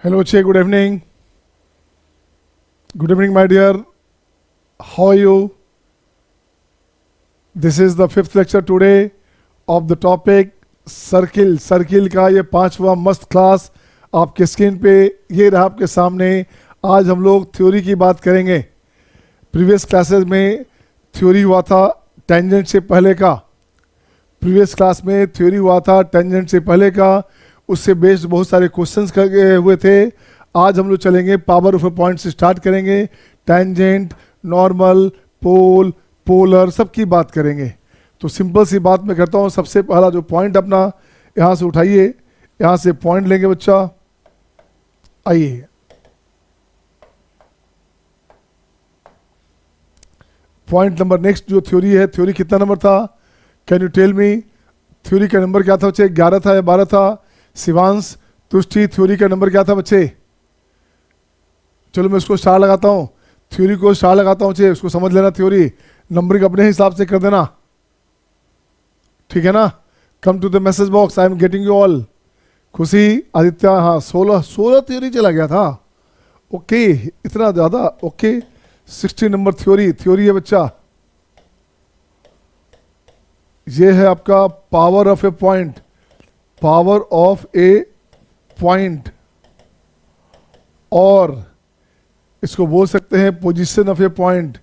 Hello, Che. Good evening. Good evening, my dear. How are you? This is the fifth lecture today of the topic circle. Circle का ये पांचवा मस्त class आपके screen पे ये रहा आपके सामने. आज हम लोग थ्योरी की बात करेंगे. प्रीवियस क्लासेस में थ्योरी हुआ था टेंजेंट से पहले का. प्रीवियस क्लास में थ्योरी हुआ था टेंजेंट से पहले का. उससे बेस्ड बहुत सारे क्वेश्चंस हुए थे. आज हम लोग चलेंगे पावर ऑफ ए पॉइंट से स्टार्ट करेंगे. टेंजेंट, नॉर्मल, पोल, पोलर सब की बात करेंगे. तो सिंपल सी बात मैं करता हूँ. सबसे पहला जो पॉइंट अपना यहाँ से उठाइए, यहाँ से पॉइंट लेंगे बच्चा. आइए, पॉइंट नंबर नेक्स्ट जो थ्योरी है, थ्योरी कितना नंबर था? Can you tell me? Theory का नंबर क्या था बच्चे? 11 था या 12 था? शिवांश, तुष्टि, थ्योरी का नंबर क्या था बच्चे? चलो मैं उसको स्टार लगाता हूँ. थ्योरी को स्टार लगाता हूँ बच्चे. उसको समझ लेना. थ्योरी नंबरिंग अपने हिसाब से कर देना, ठीक है ना? Come to the message box. I am getting you all. Khushi, Aditya, हाँ 16 थ्योरी चला गया था. ओके, इतना ज़्यादा. Okay, 60 number theory. थ्योरी है बच्चा, ये है आपका power of a point. Power of a point, और इसको बोल सकते हैं position of a point.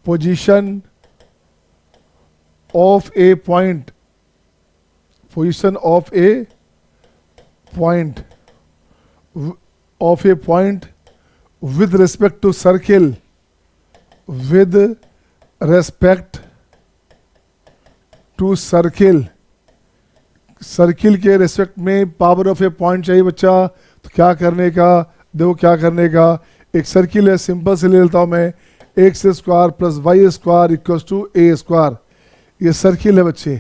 Position of a point. Position of a point. Of a point with respect to circle. with respect to circle. Circle के respect में power of a point चाहिए बच्चा. तो क्या करने का? देखो क्या करने का. एक सर्किल है, सिंपल से ले लेता हूँ मैं. X square plus Y square equals to A square. ये सर्किल है बच्चे.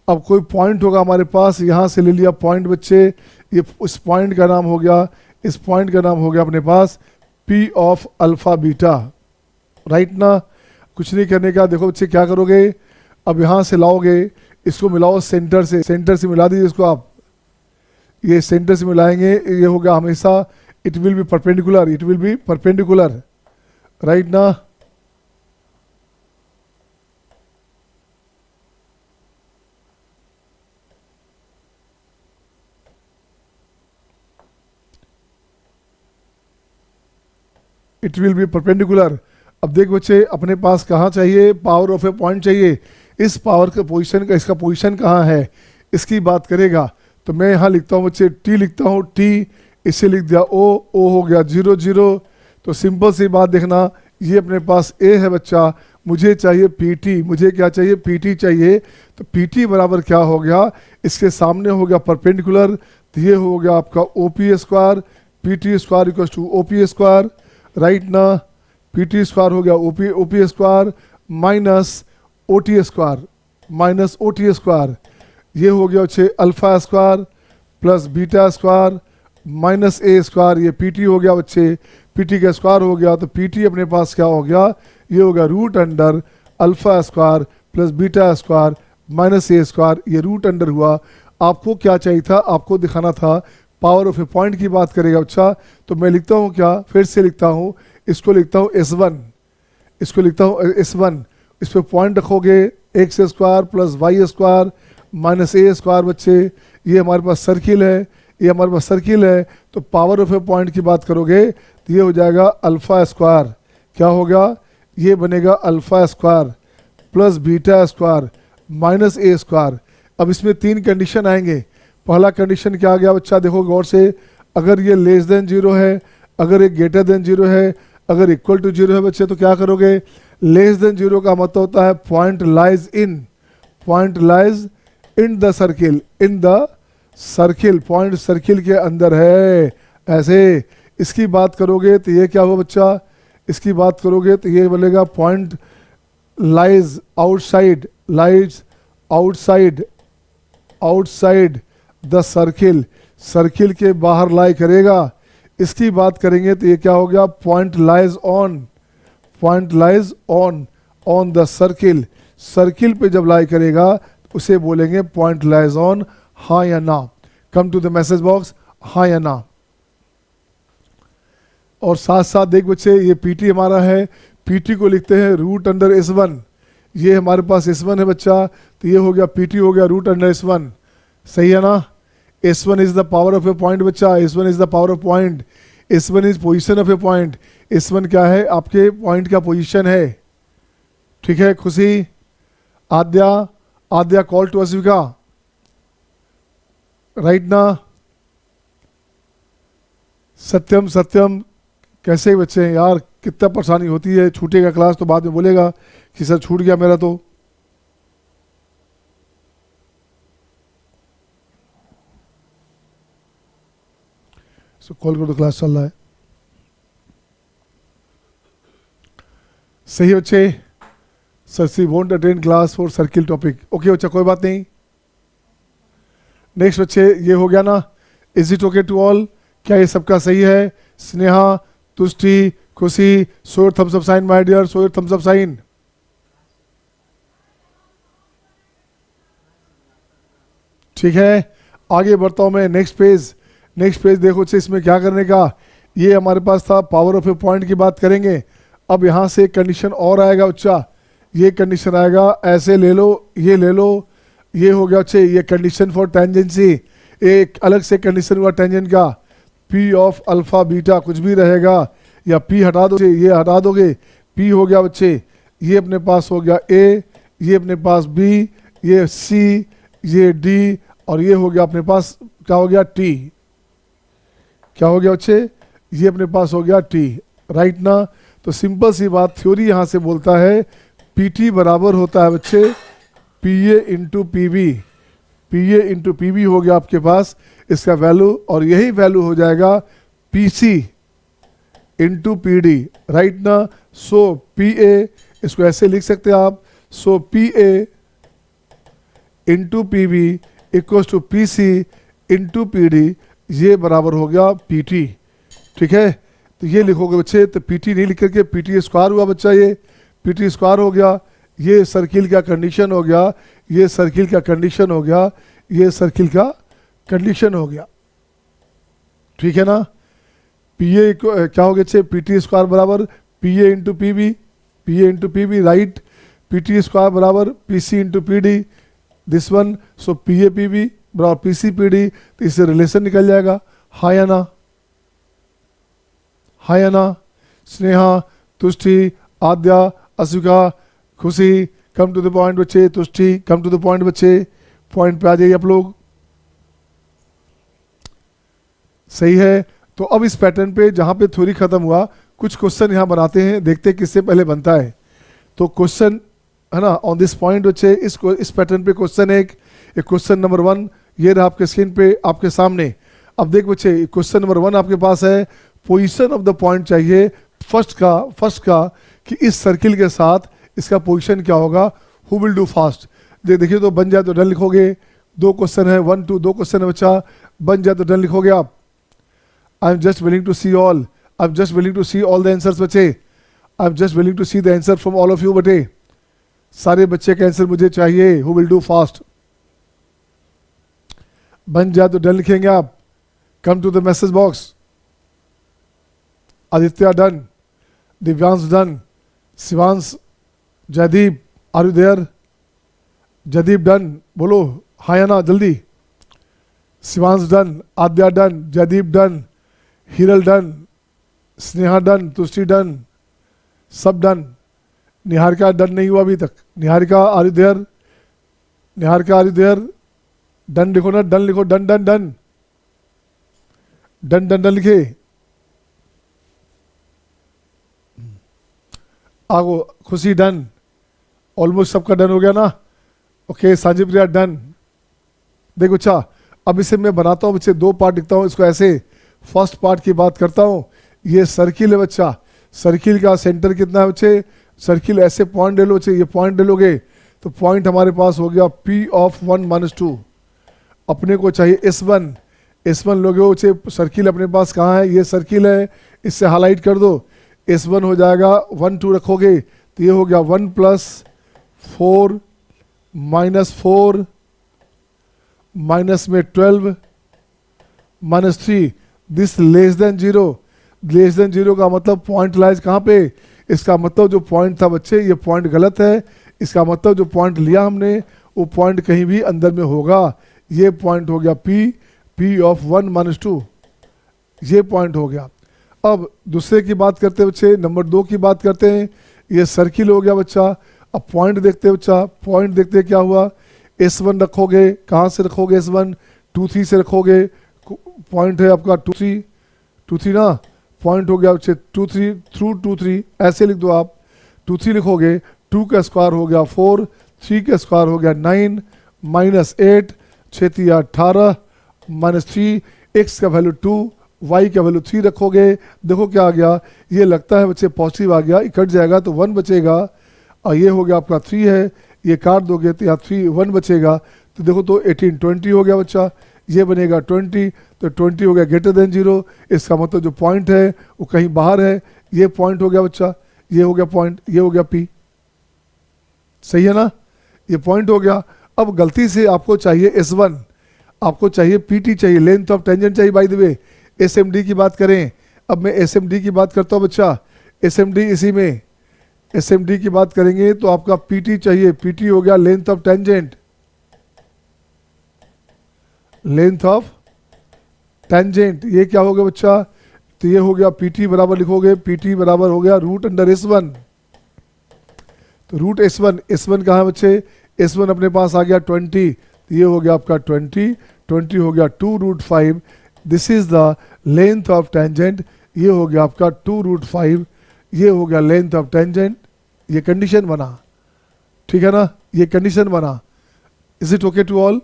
अब कोई पॉइंट होगा हमारे पास, यहाँ से ले लिया पॉइंट बच्चे. ये उस पॉइंट का नाम हो गया, इस पॉइंट का नाम हो गया अपने पास P of alpha beta. Right ना? कुछ नहीं करने का. देखो बच्चे क्या करोगे, अब यहाँ से लाओगे, इसको मिलाओ सेंटर से. सेंटर से मिला दीजिए इसको आप. ये सेंटर से मिलाएंगे, ये होगा हमेशा it will be perpendicular. It will be perpendicular. Right ना? It will be perpendicular. अब देख बच्चे, अपने पास कहाँ चाहिए? पावर ऑफ ए पॉइंट चाहिए. इस पावर का पोजीशन का, इसका पोजीशन कहाँ है, इसकी बात करेगा. तो मैं यहाँ लिखता हूँ बच्चे, टी लिखता हूँ. टी, इसे लिख दिया ओ. ओ हो गया 0 0. तो सिंपल सी बात देखना, ये अपने पास ए है बच्चा. मुझे चाहिए पी टी. मुझे क्या चाहिए? पी टी चाहिए. तो पी टी बराबर क्या हो गया? इसके सामने हो गया परपेंडिकुलर. तो ये हो गया आपका O P square. P T square equal to O P square. Right ना? पी टी स्क्वायर हो गया O P square minus O T square. Minus O T square. ये हो गया अच्छे alpha square plus beta square minus ए square. ये P T हो गया बच्चे. पी टी का स्क्वायर हो गया. तो पी टी अपने पास क्या हो गया? ये हो गया root under alpha square plus beta square minus ए स्क्वायर. ये रूट अंडर हुआ. आपको क्या चाहिए था? आपको दिखाना था पावर ऑफ ए पॉइंट की बात करेगा बच्चा. तो मैं लिखता हूँ क्या, फिर से लिखता हूँ. इसको लिखता हूँ S1. इसको लिखता हूँ S1. इस पर पॉइंट रखोगे X square plus Y square minus ए स्क्वायर बच्चे. ये हमारे पास सर्किल है. ये हमारे पास सर्किल है. तो पावर ऑफ ए पॉइंट की बात करोगे तो ये हो जाएगा अल्फा स्क्वायर. क्या होगा? ये बनेगा alpha square plus beta square minus ए स्क्वायर. अब इसमें 3 कंडीशन आएंगे. पहला कंडीशन क्या आ गया बच्चा? देखो गौर से. अगर ये लेस देन 0 है, अगर ये ग्रेटर देन 0 है, अगर इक्वल टू 0 है बच्चे, तो क्या करोगे? लेस देन 0 का मतलब होता है point lies in. Point lies in the circle. In the circle. Point circle के अंदर है. ऐसे इसकी बात करोगे तो ये क्या हुआ बच्चा? इसकी बात करोगे तो ये बोलेगा point lies outside. Lies outside. Outside the circle. Circle के बाहर लाई करेगा. इसकी बात करेंगे तो ये क्या हो गया? Point lies on. Point lies on on the circle. Circle पे जब लाई करेगा तो उसे बोलेंगे पॉइंट लाइज ऑन. हाँ या ना? Come to the message box. हाँ या ना? और साथ साथ देख बच्चे ये पीटी हमारा है, पीटी को लिखते हैं रूट अंडर S1। ये हमारे पास S1 है बच्चा, तो ये हो गया पीटी हो गया रूट अंडर S1। सही है ना। S1 is the power of a point बच्चा, S1 is the power of point, S1 is position of a point. S1 क्या है, आपके पॉइंट का पोजीशन है। ठीक है, खुशी, आद्या, आद्या कॉल टू अश्विका, राइट ना। सत्यम, सत्यम कैसे बच्चे हैं यार, कितना परेशानी होती है, छूटेगा क्लास तो बाद में बोलेगा कि सर छूट गया मेरा। तो कॉल करो, तो क्लास चल रहा है। सही बच्चे, sir she won't attend class for circle topic. Okay बच्चा, कोई बात नहीं। नेक्स्ट बच्चे, ये हो गया ना, is it okay to all, क्या ये सबका सही है। Sneha, Tushti, Khushi, show your thumbs up sign my dear, show your thumbs up sign. ठीक है, आगे बढ़ता हूं मैं। नेक्स्ट पेज, नेक्स्ट पेज देखो बच्चे, इसमें क्या करने का, ये हमारे पास था पावर ऑफ ए पॉइंट की बात करेंगे। अब यहां से कंडीशन और आएगा बच्चा, ये कंडीशन आएगा, ऐसे ले लो, ये ले लो, ये हो गया बच्चे ये कंडीशन फॉर टेंजेंसी। एक अलग से कंडीशन हुआ टेंजेंट का, पी ऑफ अल्फा बीटा कुछ भी रहेगा, या पी हटा दो, ये हटा दोगे, पी हो गया बच्चे, ये अपने पास हो गया ए, ये अपने पास बी, ये सी, ये डी, और ये हो गया अपने पास क्या हो गया टी। क्या हो गया बच्चे, ये अपने पास हो गया टी, राइट ना। तो सिंपल सी बात, थ्योरी यहां से बोलता है पीटी बराबर होता है बच्चे P A into P B. P A into P B हो गया आपके पास इसका वैल्यू, और यही वैल्यू हो जाएगा P C into P D, right ना। सो पी ए, इसको ऐसे लिख सकते हैं आप, so P A into P B equal to P C into P D, ये बराबर हो गया पी टी। ठीक है, तो ये लिखोगे बच्चे, तो पी टी नहीं लिख करके पी टी स्क्वायर हुआ बच्चा, ये पी टी स्क्वायर हो गया, ये सर्किल का कंडीशन हो गया, ये सर्किल का कंडीशन हो गया, ये सर्किल का कंडीशन हो गया। ठीक है ना। पी ए क्या हो गया, पी टी स्क्वायर बराबर P A into P B, P A into P B, right. P T square बराबर P C into P D, this one, so P A P B बराबर P C P D, तो इससे relation निकल जाएगा। हाँ या ना, हाँ या ना। स्नेहा, तुष्टि, आद्या, अश्विका, खुशी, कम टू द पॉइंट बच्चे, तुष्टि कम टू द पॉइंट बच्चे, पॉइंट पे आ जाइए आप लोग। सही है, तो अब इस पैटर्न पे जहां पे थ्योरी खत्म हुआ, कुछ क्वेश्चन यहां बनाते हैं, देखते हैं किससे पहले बनता है। तो क्वेश्चन है ना ऑन दिस पॉइंट बच्चे, इस पैटर्न पे क्वेश्चन एक क्वेश्चन नंबर 1 ये रहा आपके स्क्रीन पे आपके सामने। अब देख बच्चे, क्वेश्चन नंबर 1 आपके पास है, पोजीशन ऑफ द पॉइंट चाहिए फर्स्ट का कि इस सर्किल के साथ इसका पोजीशन क्या होगा, हु विल डू फास्ट। देखिए तो बन जाए तो डन लिखोगे, 2 क्वेश्चन है, 1 2 2 क्वेश्चन है बच्चा, बन जाए तो डन लिखोगे आप। I am just willing to see all, I am just willing to see all the answers बच्चे, I am just willing to see the answer from all of you बटे, सारे बच्चे का आंसर मुझे चाहिए, हु विल डू फास्ट। बन जाए तो डन लिखेंगे आप। Come to the message box. Aditya done, Divyansh done, Shivansh, Jaydeep are you there, Jaydeep done, बोलो हाँ या ना जल्दी। Shivansh done, Aadya done, Jaydeep done, Hiral done, Sneha done, Tushti done, सब डन। निहारिका डन नहीं हुआ अभी तक, Niharika are you there, Niharika are you there, done लिखो ना, डन लिखो, done done done done done done लिखे। आगो, खुशी डन, ऑलमोस्ट सबका डन हो गया ना। ओके, साजिब प्रिया डन। देखो अच्छा, अब इसे मैं बनाता हूँ बच्चे, 2 पार्ट लिखता हूँ इसको ऐसे। फर्स्ट पार्ट की बात करता हूँ, ये सर्किल है बच्चा, सर्किल का सेंटर कितना है बच्चे, सर्किल ऐसे पॉइंट ले लो बच्चे, ये पॉइंट ले लोगे तो पॉइंट हमारे पास हो गया P ऑफ 1 - 2, अपने को चाहिए S1, S1 लोगे बच्चे, सर्किल अपने पास कहाँ है, ये सर्किल है, इससे हाईलाइट कर दो, S1 हो जाएगा 1 2 रखोगे तो ये हो गया 1 + 4 - 4 माइनस में 12 - 3, this less than 0, less than zero का मतलब पॉइंट लाइज कहाँ पे, इसका मतलब जो पॉइंट था बच्चे ये पॉइंट गलत है, इसका मतलब जो पॉइंट लिया हमने वो पॉइंट कहीं भी अंदर में होगा। ये पॉइंट हो गया P ऑफ 1-2, ये पॉइंट हो गया। अब दूसरे की बात करते हैं बच्चे, नंबर 2 की बात करते हैं। ये सर्किल हो गया बच्चा। अब पॉइंट देखते हैं बच्चा, पॉइंट देखते हैं क्या हुआ। S1 रखोगे, कहाँ से रखोगे S1, 2-3 से रखोगे। पॉइंट है आपका 2-3 ना, पॉइंट हो गया बच्चे 2-3 थ्रू 2-3, ऐसे लिख दो आप। 2-3 लिखोगे, 2 का स्क्वायर हो गया 4, 3 का स्क्वायर हो गया 9, -8, 6 18, -3, x का वैल्यू 2, y का वैल्यू 3 रखोगे। देखो क्या आ गया, ये लगता है बच्चे पॉजिटिव आ गया, ये कट जाएगा तो 1 बचेगा, और ये हो गया आपका 3 है, ये काट दोगे तो यहाँ 3 1 बचेगा। तो देखो तो 18 20 हो गया बच्चा, ये बनेगा 20, तो 20 हो गया ग्रेटर देन 0। इसका मतलब जो पॉइंट है वो कहीं बाहर है, ये पॉइंट हो गया बच्चा, ये हो गया पॉइंट, ये हो गया P, सही है ना, ये पॉइंट हो गया। अब गलती से आपको चाहिए S1, आपको चाहिए PT चाहिए, लेंथ ऑफ टेंजेंट चाहिए। बाय द वे SMD की बात करें, अब मैं SMD की बात करता हूँ बच्चा। SMD इसी में SMD की बात करेंगे तो आपका PT चाहिए, PT हो गया length of tangent, length of tangent, ये क्या हो गया बच्चा, तो ये हो गया PT बराबर लिखोगे, PT बराबर हो गया √S1। तो √S1 कहाँ है बच्चे, S1 अपने पास आ गया 20, तो ये हो गया आपका 20 हो गया 2√5, this is the length of tangent, ये हो गया आपका 2√5, ये हो गया लेंथ ऑफ टेंजेंट। ये कंडीशन बना, ठीक है ना, ये कंडीशन बना। Is it okay to all,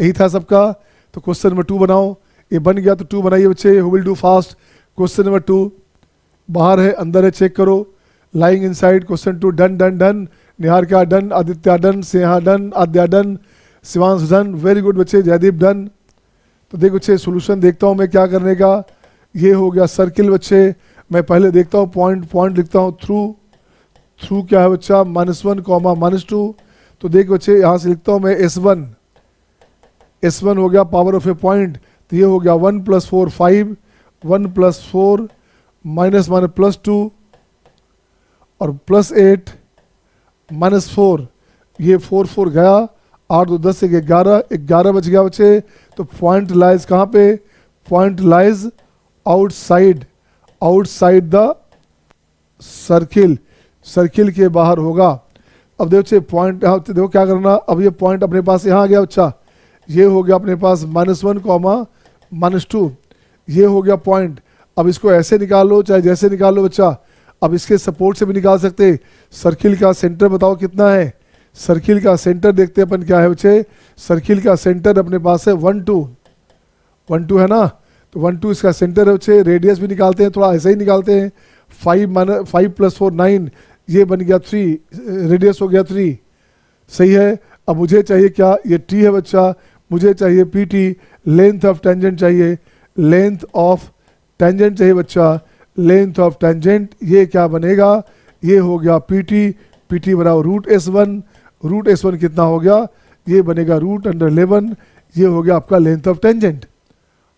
यही था सबका। तो क्वेश्चन नंबर 2 बनाओ, ये बन गया तो 2 बनाइए बच्चे, who will do fast. Question number 2 बाहर है अंदर है, चेक करो। Lying inside question 2, done done done, Niharika done, Aditya done, Sneha done, Aadya done, Shivansh done, very good बच्चे, जयदीप डन। तो देखो बच्चे सोल्यूशन देखता हूँ मैं क्या करने का। ये हो गया सर्किल बच्चे, मैं पहले देखता हूँ पॉइंट लिखता हूँ थ्रू क्या है बच्चा, -1, -2। तो देख बच्चे यहाँ से लिखता हूँ मैं S1 हो गया पावर ऑफ ए पॉइंट, तो ये हो गया 1 + 4 5, 1 + 4 -2 और +8 -4, ये 4 गया, 8 2 10 11 बच गया बच्चे। तो पॉइंट लाइज कहाँ पे, point lies outside the circle के बाहर होगा। अब देखो बच्चे पॉइंट यहाँ देखो क्या करना, अब ये पॉइंट अपने पास यहाँ आ गया बच्चा, ये हो गया अपने पास -1, -2, ये हो गया पॉइंट। अब इसको ऐसे निकाल लो चाहे जैसे निकाल लो बच्चा, अब इसके सपोर्ट से भी निकाल सकते। सर्किल का सेंटर बताओ कितना है, सर्किल का सेंटर देखते हैं अपन क्या है बच्चे। सर्किल का सेंटर अपने पास है 1 2 है ना, तो 1 2 इसका सेंटर है बच्चे। रेडियस भी निकालते हैं, थोड़ा ऐसे ही निकालते हैं, 5 + 4 9, ये बन गया 3, रेडियस हो गया 3, सही है। अब मुझे चाहिए क्या, ये T है बच्चा, मुझे चाहिए PT, लेंथ ऑफ टेंजेंट चाहिए, लेंथ ऑफ टेंजेंट चाहिए बच्चा, लेंथ ऑफ टेंजेंट, ये क्या बनेगा, ये हो गया PT बराबर √S1 कितना हो गया, ये बनेगा √11, ये हो गया आपका लेंथ ऑफ टेंजेंट।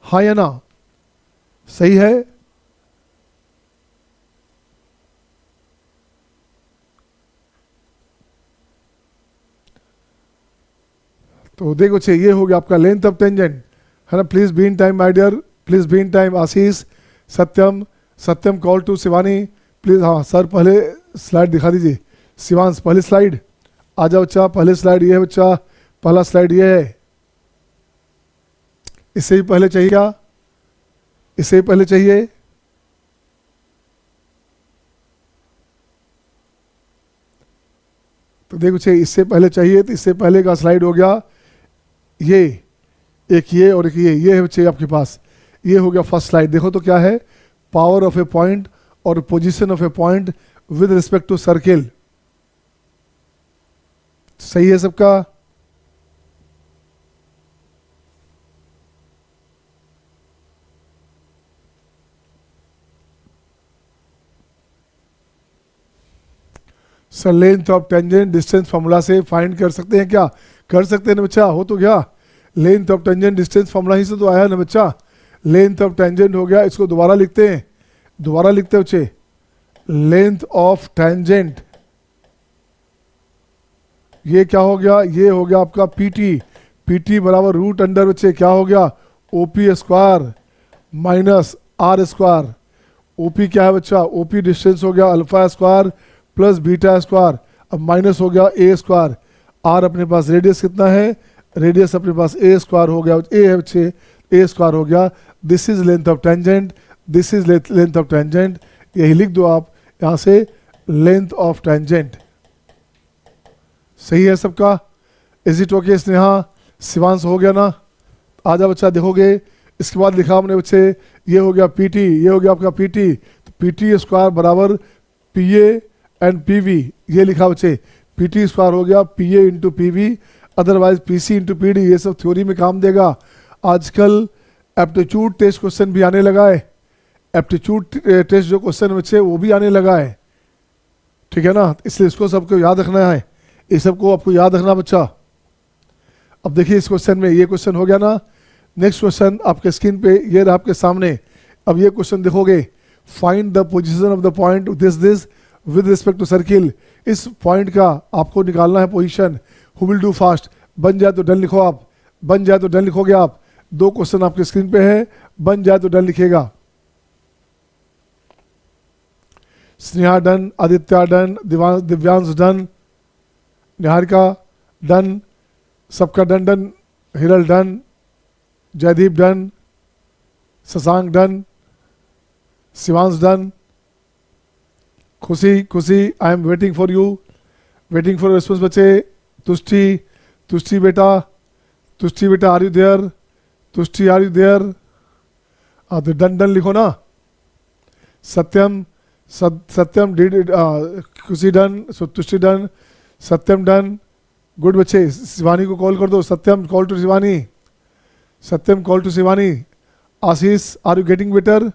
हाँ या ना, सही है। तो देखो छे, ये हो गया आपका लेंथ ऑफ टेंजेंट, है ना। Please be in time my dear, please be in time. Ashish, Satyam call to Shivani please. हाँ सर, पहले स्लाइड दिखा दीजिए। शिवांश पहली स्लाइड आ जाओ बच्चा, पहले स्लाइड ये है बच्चा, पहला स्लाइड ये है। इससे ही पहले चाहिए क्या, इससे ही पहले चाहिए, तो देखो छे इससे पहले चाहिए, तो इससे पहले का स्लाइड हो गया ये, एक ये और एक ये है बच्चे आपके पास। ये हो गया फर्स्ट स्लाइड। देखो तो क्या है, पावर ऑफ ए पॉइंट और position of a point with respect to circle, सही है सबका। Sir length of tangent distance formula से फाइंड कर सकते हैं क्या, कर सकते हैं ना बच्चा, हो तो गया। Length of tangent distance formula ही से तो आया ना बच्चा, लेंथ ऑफ टेंजेंट हो गया। इसको दोबारा लिखते हैं, दोबारा लिखते हैं बच्चे, लेंथ ऑफ टेंजेंट, ये क्या हो गया, ये हो गया आपका पीटी, पीटी बराबर रूट अंडर बच्चे क्या हो गया, OP square minus r square. OP क्या है बच्चा, ओपी डिस्टेंस हो गया alpha square plus beta square, अब माइनस हो गया ए स्क्वायर। आर अपने पास रेडियस कितना है, रेडियस अपने पास ए स्क्वायर हो गया, ए है बच्चे, ए स्क्वायर हो गया। This is length of tangent, this is length of tangent, यही लिख दो आप यहाँ से, लेंथ ऑफ टेंजेंट। सही है सबका, is it okay Sneha, Shivansh हो गया ना। आजा बच्चा देखोगे, इसके बाद लिखा हमने बच्चे, ये हो गया पीटी, ये हो गया आपका पीटी, तो पीटी स्क्वायर बराबर P A and P V, ये लिखा बच्चे, पीटी स्क्वायर हो गया P A into P V, otherwise P C into P D, ये सब थ्योरी में काम देगा। आजकल एप्टीट्यूड टेस्ट क्वेश्चन भी आने लगा है, एप्टीट्यूड टेस्ट जो क्वेश्चन बच्चे वो भी आने लगा है, ठीक है ना, इसलिए इसको सबको याद रखना है, ये सबको आपको याद रखना बच्चा। अब देखिए इस क्वेश्चन में, ये क्वेश्चन हो गया ना। नेक्स्ट क्वेश्चन आपके स्क्रीन पे ये रहा आपके सामने। अब ये क्वेश्चन देखोगे, find the position of the point this with respect to circle, इस पॉइंट का आपको निकालना है position. Who will do fast, बन जाए तो डन लिखो आप, बन जाए तो डन लिखोगे आप। दो क्वेश्चन आपके स्क्रीन पे है, बन जाए तो डन लिखेगा। Sneha done, Aditya done, Divyansh done, Niharika done, सबका done done, Hiral done, Jaydeep done, Shashank done, Shivansh done, Khushi Khushi I am waiting for you, waiting for response बच्चे। तुष्टि, तुष्टि बेटा are you there, Tushti are you there, हाँ तो डन डन लिखो ना। Satyam, Satyam did, Khushi done, Tushti done, Satyam done, good बच्चे। शिवानी को call कर दो, Satyam call to Shivani, Satyam call to Shivani. Ashish are you getting better,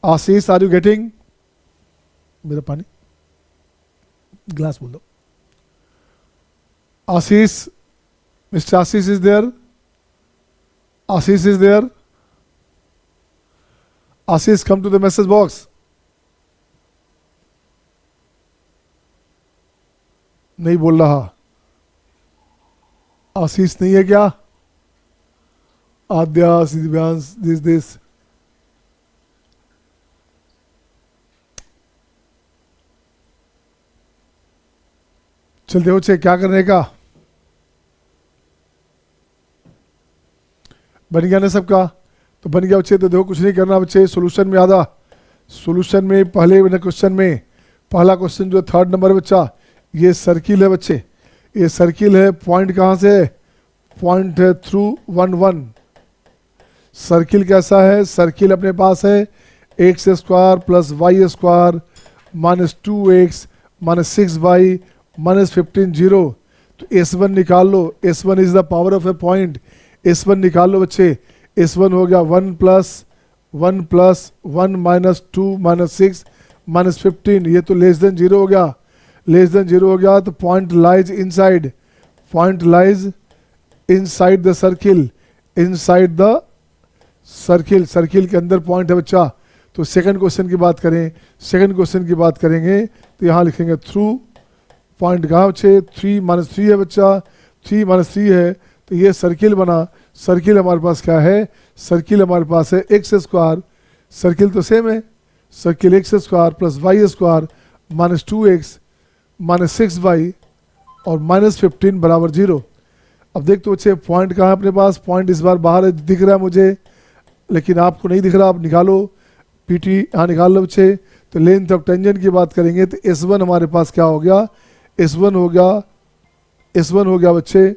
Ashish are you getting, मेरा पानी ग्लास बोल दो। Ashish, mister Ashish is there, Ashish is there, Ashish come to the message box. नहीं बोल रहा, आशीष नहीं है क्या, आद्या, दिव्यांश, दिस चलते बच्चे, क्या करने का, बन गया ना सबका, तो बन गया बच्चे। तो देखो कुछ नहीं करना बच्चे, सॉल्यूशन में आधा, सॉल्यूशन में पहले क्वेश्चन में पहला क्वेश्चन जो थर्ड नंबर बच्चा, ये सर्किल है बच्चे, ये सर्किल है, पॉइंट कहाँ से है, पॉइंट है थ्रू 1 1। सर्किल कैसा है, सर्किल अपने पास है x square plus Y square minus 2x minus 6y minus 15 0। तो S1 निकाल लो, S1 is the power of a point, S1 निकाल लो बच्चे। S1 हो गया 1 प्लस 1 माइनस 2 माइनस 6 माइनस 15, ये तो लेस देन 0 हो गया, लेस देन 0 हो गया। तो point lies inside, point lies inside the circle, inside the circle, circle के अंदर पॉइंट है बच्चा। तो सेकंड क्वेश्चन की बात करें, सेकंड क्वेश्चन की बात करेंगे तो यहाँ लिखेंगे थ्रू, पॉइंट कहाँ बच्चे 3 माइनस 3 है बच्चा, 3 माइनस 3 है, तो ये सर्किल बना। सर्किल हमारे पास क्या है, सर्किल हमारे पास है एक्स स्क्वायर, सर्किल तो सेम है, circle x square plus Y square minus 2x minus 6y और माइनस 15 बराबर 0। अब देख तो बच्चे पॉइंट कहाँ है अपने पास, पॉइंट इस बार बाहर है, दिख रहा है मुझे, लेकिन आपको नहीं दिख रहा, आप निकालो, पीटी यहाँ निकाल लो बच्चे। तो लेंथ ऑफ टेंजेंट की बात करेंगे तो S1 हमारे पास क्या हो गया, S1 हो गया, S1 हो गया बच्चे,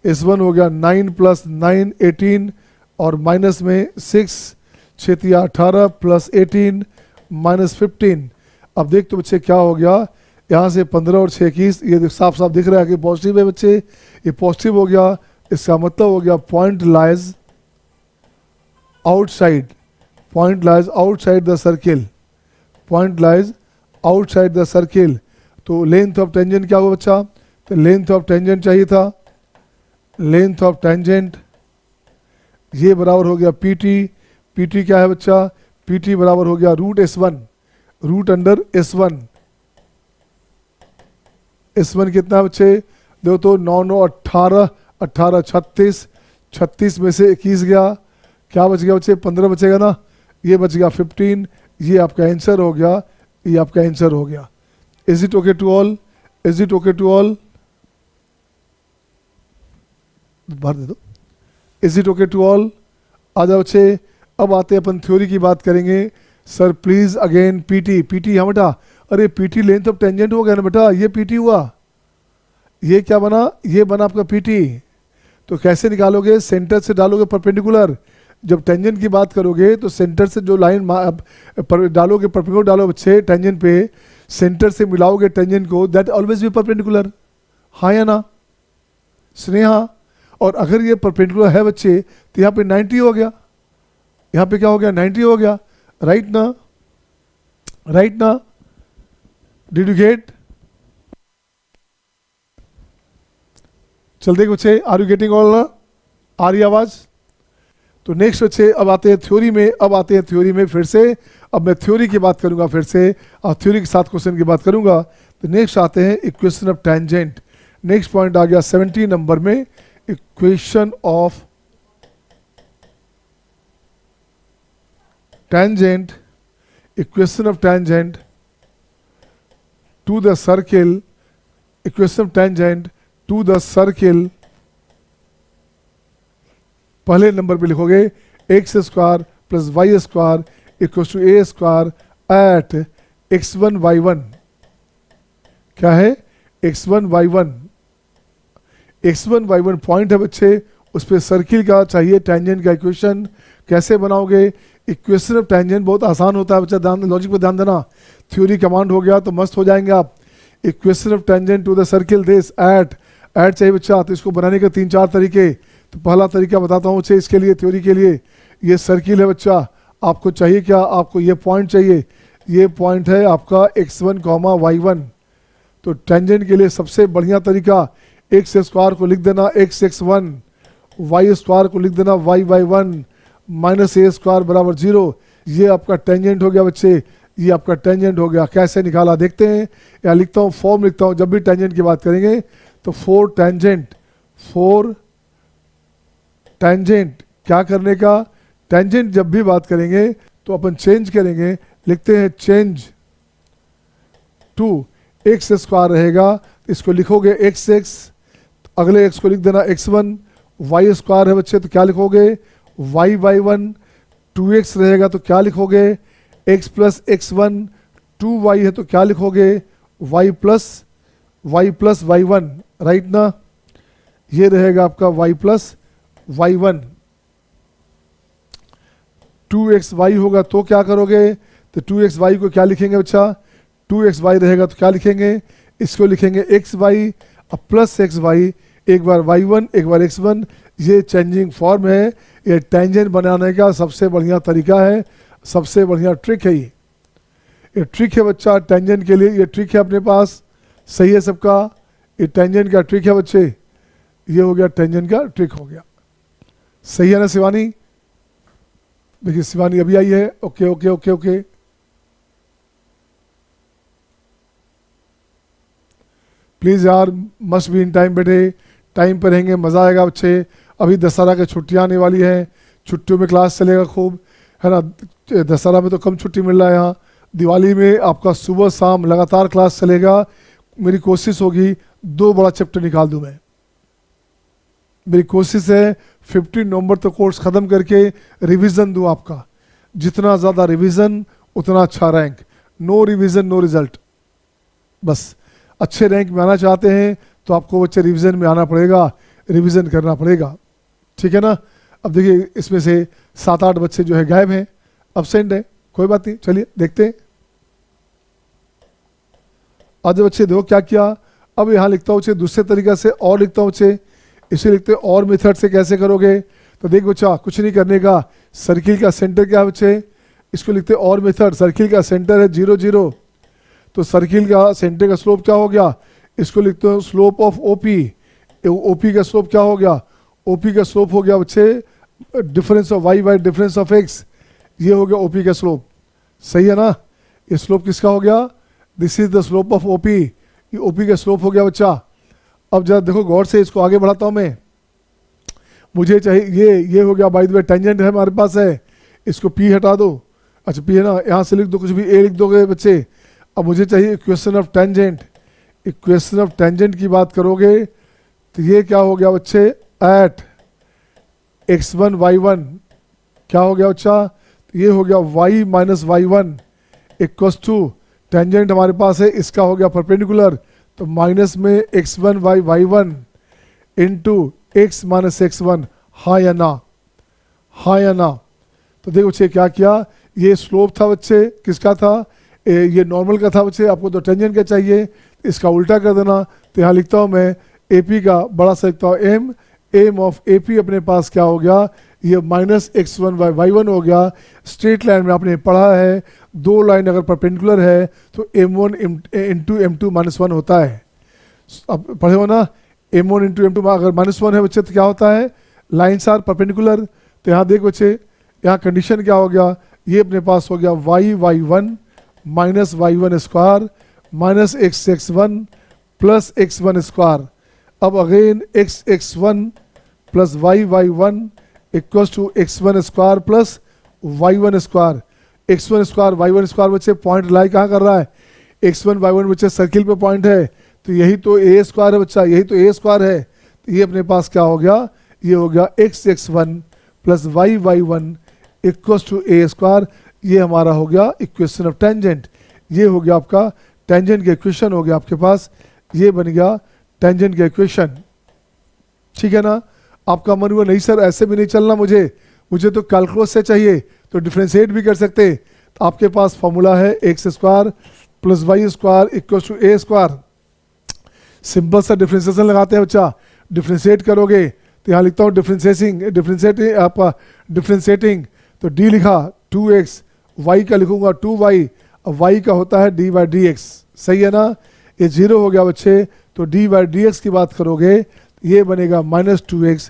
S1 हो गया 9 प्लस 9 18 और माइनस में 6 6 18 प्लस 18 माइनस 15। अब देख तो बच्चे क्या हो गया, यहाँ से 15 और 6 21, ये साफ साफ दिख रहा है कि पॉजिटिव है बच्चे, ये पॉजिटिव हो गया, इसका मतलब हो गया point lies outside, point lies outside the circle, point lies outside the circle. तो लेंथ ऑफ टेंजेंट क्या हुआ बच्चा, तो लेंथ ऑफ टेंजेंट चाहिए था, लेंथ ऑफ टेंजेंट ये बराबर हो गया पीटी, पीटी क्या है बच्चा, पीटी बराबर हो गया root S1, root under S1। S1 कितना है बच्चे, देखो तो 9 9 18, 18 36, 36 में से 21 गया, क्या बच गया बच्चे, 15 बचेगा ना, ये बच गया 15, ये आपका आंसर हो गया, ये आपका आंसर हो गया। Is it okay to all, is it okay to all, भर दे दो, is it okay to all. आ जाओ बच्चे, अब आते हैं अपन थ्योरी की बात करेंगे। Sir please again PT, PT हाँ बेटा, अरे पीटी लेंथ ऑफ टेंजेंट हो गया ना बेटा, ये पीटी हुआ, ये क्या बना, ये बना आपका पीटी। तो कैसे निकालोगे, सेंटर से डालोगे परपेंडिकुलर, जब टेंजेंट की बात करोगे तो सेंटर से जो लाइन डालोगे, परपेंडिकुलर डालो बच्चे टेंजेंट पे, सेंटर से मिलाओगे टेंजेंट को, दैट ऑलवेज बी परपेंडिकुलर, हाँ या ना स्नेहा। और अगर ये परपेंडिकुलर है बच्चे तो यहाँ पे 90 हो गया, यहाँ पे क्या हो गया 90 हो गया, राइट ना, राइट ना, डिड यू गेट। चल देख बच्चे, आर यू गेटिंग ऑल ना, आ रही आवाज। तो नेक्स्ट बच्चे अब आते हैं थ्योरी में, अब आते हैं थ्योरी में फिर से, अब मैं थ्योरी की बात करूंगा फिर से, और थ्योरी के साथ क्वेश्चन की बात करूंगा। तो नेक्स्ट आते हैं equation of tangent, next point आ गया 17 नंबर में, equation of tangent, equation of tangent to the circle, equation of tangent to the circle. पहले नंबर पे लिखोगे x square plus Y square equal to A square at x1 y1, क्या है x1 y1, x1 y1 point है बच्चे, उस पर सर्किल का चाहिए टेंजेंट का इक्वेशन। कैसे बनाओगे, इक्वेशन ऑफ टेंजेंट बहुत आसान होता है बच्चा, ध्यान लॉजिक पे ध्यान देना, थ्योरी कमांड हो गया तो मस्त हो जाएंगे आप। Equation of tangent to the circle this at, add चाहिए बच्चा, तो इसको बनाने के 3 4 तरीके। तो पहला तरीका बताता हूँ बच्चे इसके लिए, थ्योरी के लिए, ये सर्किल है बच्चा, आपको चाहिए क्या, आपको ये पॉइंट चाहिए, ये पॉइंट है आपका x1 y1। तो टेंजेंट के लिए सबसे बढ़िया तरीका एक्स स्क्वायर को लिख देना x(x1), वाई स्क्वायर को लिख देना y(y1) माइनस ए स्क्वायर बराबर 0। ये आपका टेंजेंट हो गया बच्चे, ये आपका टेंजेंट हो गया। कैसे निकाला देखते हैं, या लिखता हूँ फॉर्म लिखता हूँ, जब भी टेंजेंट की बात करेंगे तो फोर टेंजेंट क्या करने का, टेंजेंट जब भी बात करेंगे तो अपन चेंज करेंगे, लिखते हैं चेंज टू एक्स स्क्वायर रहेगा, इसको लिखोगे x, अगले x को लिख देना x1, वाई स्क्वायर है बच्चे तो क्या लिखोगे y(y1), 2x रहेगा तो क्या लिखोगे x प्लस x1, 2y है तो क्या लिखोगे y प्लस y1, राइट ना, ये रहेगा आपका y प्लस y1। 2xy होगा तो क्या करोगे, तो 2xy को क्या लिखेंगे बच्चा, 2xy रहेगा तो क्या लिखेंगे, इसको लिखेंगे xy अब प्लस xy, एक बार y1 एक बार x1। ये चेंजिंग फॉर्म है, ये टेंजेंट बनाने का सबसे बढ़िया तरीका है, सबसे बढ़िया ट्रिक है ये ट्रिक है बच्चा टेंजेंट के लिए, ये ट्रिक है अपने पास, सही है सबका, ये टेंजेंट का ट्रिक है बच्चे, ये हो गया टेंजेंट का ट्रिक हो गया, सही है ना शिवानी। देखिए शिवानी अभी आई है, okay okay okay okay. Please यार मस्ट बी इन टाइम बेटे, टाइम पर रहेंगे मज़ा आएगा बच्चे। अभी दशहरा की छुट्टियाँ आने वाली हैं, छुट्टियों में क्लास चलेगा खूब, है ना, दशहरा में तो कम छुट्टी मिल रहा है यहाँ, दिवाली में आपका सुबह शाम लगातार क्लास चलेगा। मेरी कोशिश होगी 2 बड़ा चैप्टर निकाल दूँ मैं, मेरी कोशिश है 15 नवंबर तक कोर्स ख़त्म करके रिवीजन दूँ आपका, जितना ज़्यादा रिवीजन उतना अच्छा rank, no revision no result. बस अच्छे रैंक में आना चाहते हैं तो आपको बच्चे रिवीजन में आना पड़ेगा, रिवीजन करना पड़ेगा, ठीक है ना। अब देखिए इसमें से 7-8 बच्चे जो है गायब हैं, अब्सेंट है, कोई बात नहीं, चलिए देखते हैं। आज बच्चे देखो क्या किया, अब यहाँ लिखता हूँ दूसरे तरीका से और लिखता हूँ बच्चे, इसे लिखते हैं और मेथड से कैसे करोगे। तो देख बच्चा कुछ नहीं करने का, सर्किल का सेंटर क्या है बच्चे, इसको लिखते हैं और मेथड, सर्किल का सेंटर है 0 0, तो सर्किल का सेंटर का स्लोप क्या हो गया, इसको लिखते हो स्लोप ऑफ ओपी, ओपी का स्लोप क्या हो गया, ओपी का स्लोप हो गया बच्चे difference of y by difference of x, ये हो गया ओपी का स्लोप, सही है ना। ये स्लोप किसका हो गया, this is the slope of OP, ये ओपी का स्लोप हो गया बच्चा। अब जरा देखो गौर से, इसको आगे बढ़ाता हूँ मैं, मुझे चाहिए ये हो गया बाय द वे टेंजेंट है हमारे पास है, इसको पी हटा दो, अच्छा पी है ना, यहाँ से लिख दो कुछ भी, ए लिख दोगे बच्चे। अब मुझे चाहिए equation of tangent, equation of tangent की बात करोगे तो ये क्या हो गया बच्चे, एट x1 y1 क्या हो गया बच्चा, तो ये हो गया y minus y1 equals to tangent हमारे पास है, इसका हो गया परपेंडिकुलर, तो माइनस में x1 y1 into x minus x1, हाँ या ना, हाँ या ना। तो देखो बच्चे क्या किया, ये स्लोप था बच्चे किसका था, ये नॉर्मल का था बच्चे, आपको तो टेंजेंट का चाहिए, इसका उल्टा कर देना। तो यहाँ लिखता हूँ मैं AP का बड़ा सा लिखता हूँ m, एम ऑफ AP अपने पास क्या हो गया, ये माइनस x1 y1 हो गया। स्ट्रेट लाइन में आपने पढ़ा है, दो लाइन अगर परपेंडिकुलर है तो m1 इंटू m2 माइनस 1 होता है, अब पढ़े हो ना, m1 इंटू m2 अगर माइनस 1 है बच्चे तो क्या होता है, लाइन्स आर परपेंडिकुलर। तो यहाँ देख बच्चे, यहाँ कंडीशन क्या हो गया, ये अपने पास हो गया y1 minus y1 square minus x1 plus x1 square. अब again x1 plus y1 equals to x1 square plus y1 square, x1 square y1 square बच्चे पॉइंट लाई कहाँ कर रहा है, x1 y1 बच्चे सर्किल पे पॉइंट है, तो यही तो a स्क्वायर है बच्चा, यही तो a स्क्वायर है। तो ये अपने पास क्या हो गया, ये हो गया x1 plus y1 equals to a square, ये हमारा हो गया इक्वेशन ऑफ टेंजेंट। ये हो गया आपका टेंजेंट का इक्वेशन हो गया आपके पास, ये बन गया टेंजेंट का इक्वेशन, ठीक है ना। आपका मन हुआ नहीं सर ऐसे भी नहीं चलना, मुझे तो कैलकुलस से चाहिए, तो डिफ्रेंशिएट भी कर सकते। तो आपके पास फॉर्मूला है x square plus Y square equal to A square, simple सा डिफ्रेंशिएशन लगाते हैं बच्चा, डिफ्रेंशिएट करोगे तो यहाँ लिखता हूँ डिफ्रेंशिएटिंग, तो डी लिखा 2x, y का लिखूंगा 2y, अब y का होता है डी बाई डी एक्स, सही है ना। ये जीरो हो गया बच्चे, तो डी बाई डी एक्स की बात करोगे तो ये बनेगा minus 2x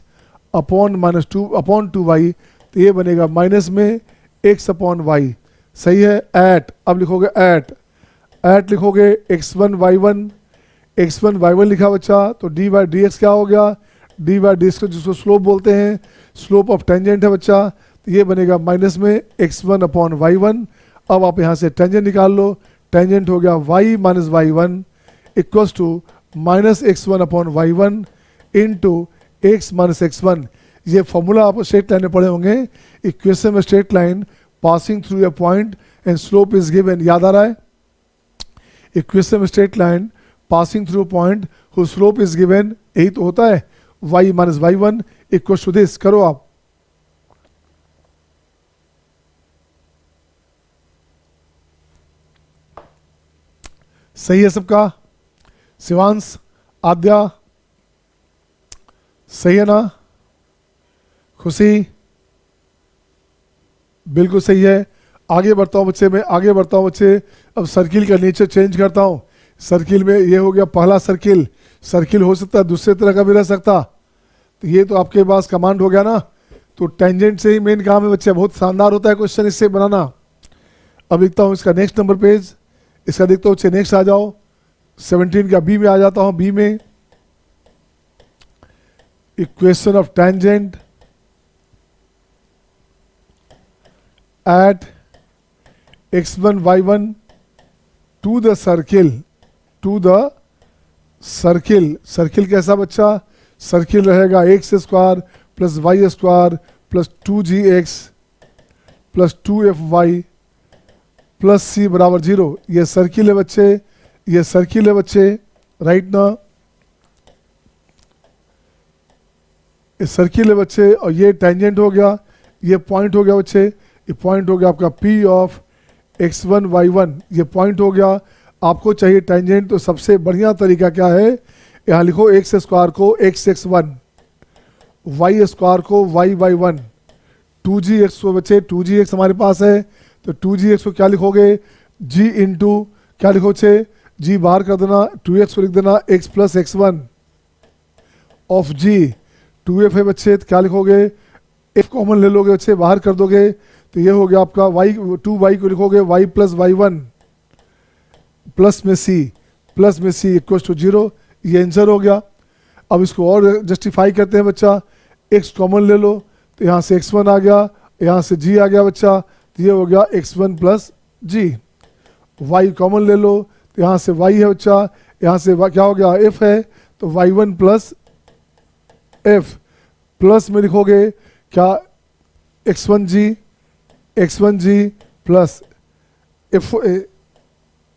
upon minus 2 upon 2y, तो ये बनेगा माइनस में x अपॉन y, सही है। एट, अब लिखोगे एट लिखोगे x1 y1 लिखा बच्चा, तो डी बाई डी एक्स क्या हो गया, डी बाई डी एक्स को जिसको स्लोप बोलते हैं, स्लोप ऑफ टेंजेंट है बच्चा, तो ये बनेगा माइनस में x1 अपॉन y1। अब आप यहाँ से टेंजेंट निकाल लो, टेंजेंट हो गया y minus y1 equals to minus x1 upon y1 into x minus x1। ये फॉर्मूला आप स्ट्रेट लाइन में पढ़े होंगे, इक्वेशन में straight line passing through a point and slope is given, याद आ रहा है, इक्वेशन में straight line passing through point who slope is given, यही तो होता है y minus y1 equals to this. करो आप, सही है सबका, शिवांश आद्या सही है ना, खुशी बिल्कुल सही है। आगे बढ़ता हूँ बच्चे, मैं आगे बढ़ता हूँ बच्चे, अब सर्किल का नीचे चेंज करता हूँ। सर्किल में ये हो गया पहला सर्किल हो सकता है दूसरे तरह का भी रह सकता, तो ये तो आपके पास कमांड हो गया ना। तो टेंजेंट से ही मेन काम है बच्चे, बहुत शानदार होता है क्वेश्चन इससे बनाना। अब लिखता हूँ इसका नेक्स्ट नंबर पेज, इसका देखता हूँ बच्चे, नेक्स्ट आ जाओ 17 का बी में आ जाता हूँ। बी में equation of tangent at x1 y1 to the circle कैसा बच्चा, सर्किल रहेगा X square plus Y square plus 2gx plus 2fy plus C बराबर 0। ये सर्किल है बच्चे, ये सर्किल है बच्चे, राइट ना, ये सर्किल है बच्चे, और ये टेंजेंट हो गया, ये पॉइंट हो गया बच्चे, ये पॉइंट हो गया आपका P ऑफ x1 y1, ये पॉइंट हो गया। आपको चाहिए टेंजेंट, तो सबसे बढ़िया तरीका क्या है, यहाँ लिखो एक्स स्क्वायर को x1, वाई स्क्वायर को y1, 2gx को बच्चे 2gx हमारे पास है, तो 2gx को क्या लिखोगे, g इंटू क्या लिखो बच्चे, g बाहर कर देना, 2x को लिख देना x plus x1 of g, 2f है बच्चे, तो क्या लिखोगे, f कॉमन ले लोगे बच्चे, बाहर कर दोगे तो ये हो गया आपका y, 2y को लिखोगे y प्लस y1 प्लस में c इक्वल टू 0, ये आंसर हो गया। अब इसको और जस्टिफाई करते हैं बच्चा, x कॉमन ले लो तो यहाँ से x1 आ गया, यहाँ से g आ गया बच्चा, तो ये हो गया x1 plus g। y common ले लो तो यहाँ से y है बच्चा, यहाँ से क्या हो गया f है, तो y1 प्लस f प्लस में लिखोगे क्या x1g प्लस f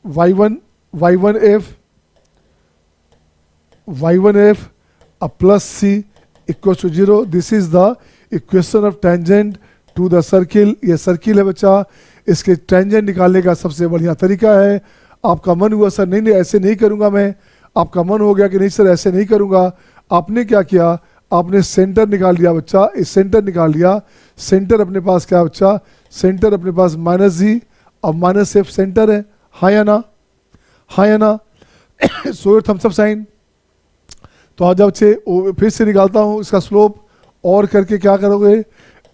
y1f अब plus c equal to 0। This is the equation of tangent to the circle. ये सर्किल है बच्चा, इसके टेंजेंट निकालने का सबसे बढ़िया तरीका है। आपका मन हुआ सर नहीं ऐसे नहीं करूँगा मैं, आपका मन हो गया कि नहीं सर ऐसे नहीं करूँगा, आपने क्या किया, आपने सेंटर निकाल लिया बच्चा, इस सेंटर निकाल लिया। सेंटर अपने पास क्या है बच्चा, सेंटर अपने पास माइनस जी और माइनस एफ सेंटर है, हाँ या ना, हाँ या ना। सो योर थम्स अप साइन। तो आज बच्चे फिर से निकालता हूँ इसका स्लोप, और करके क्या करोगे,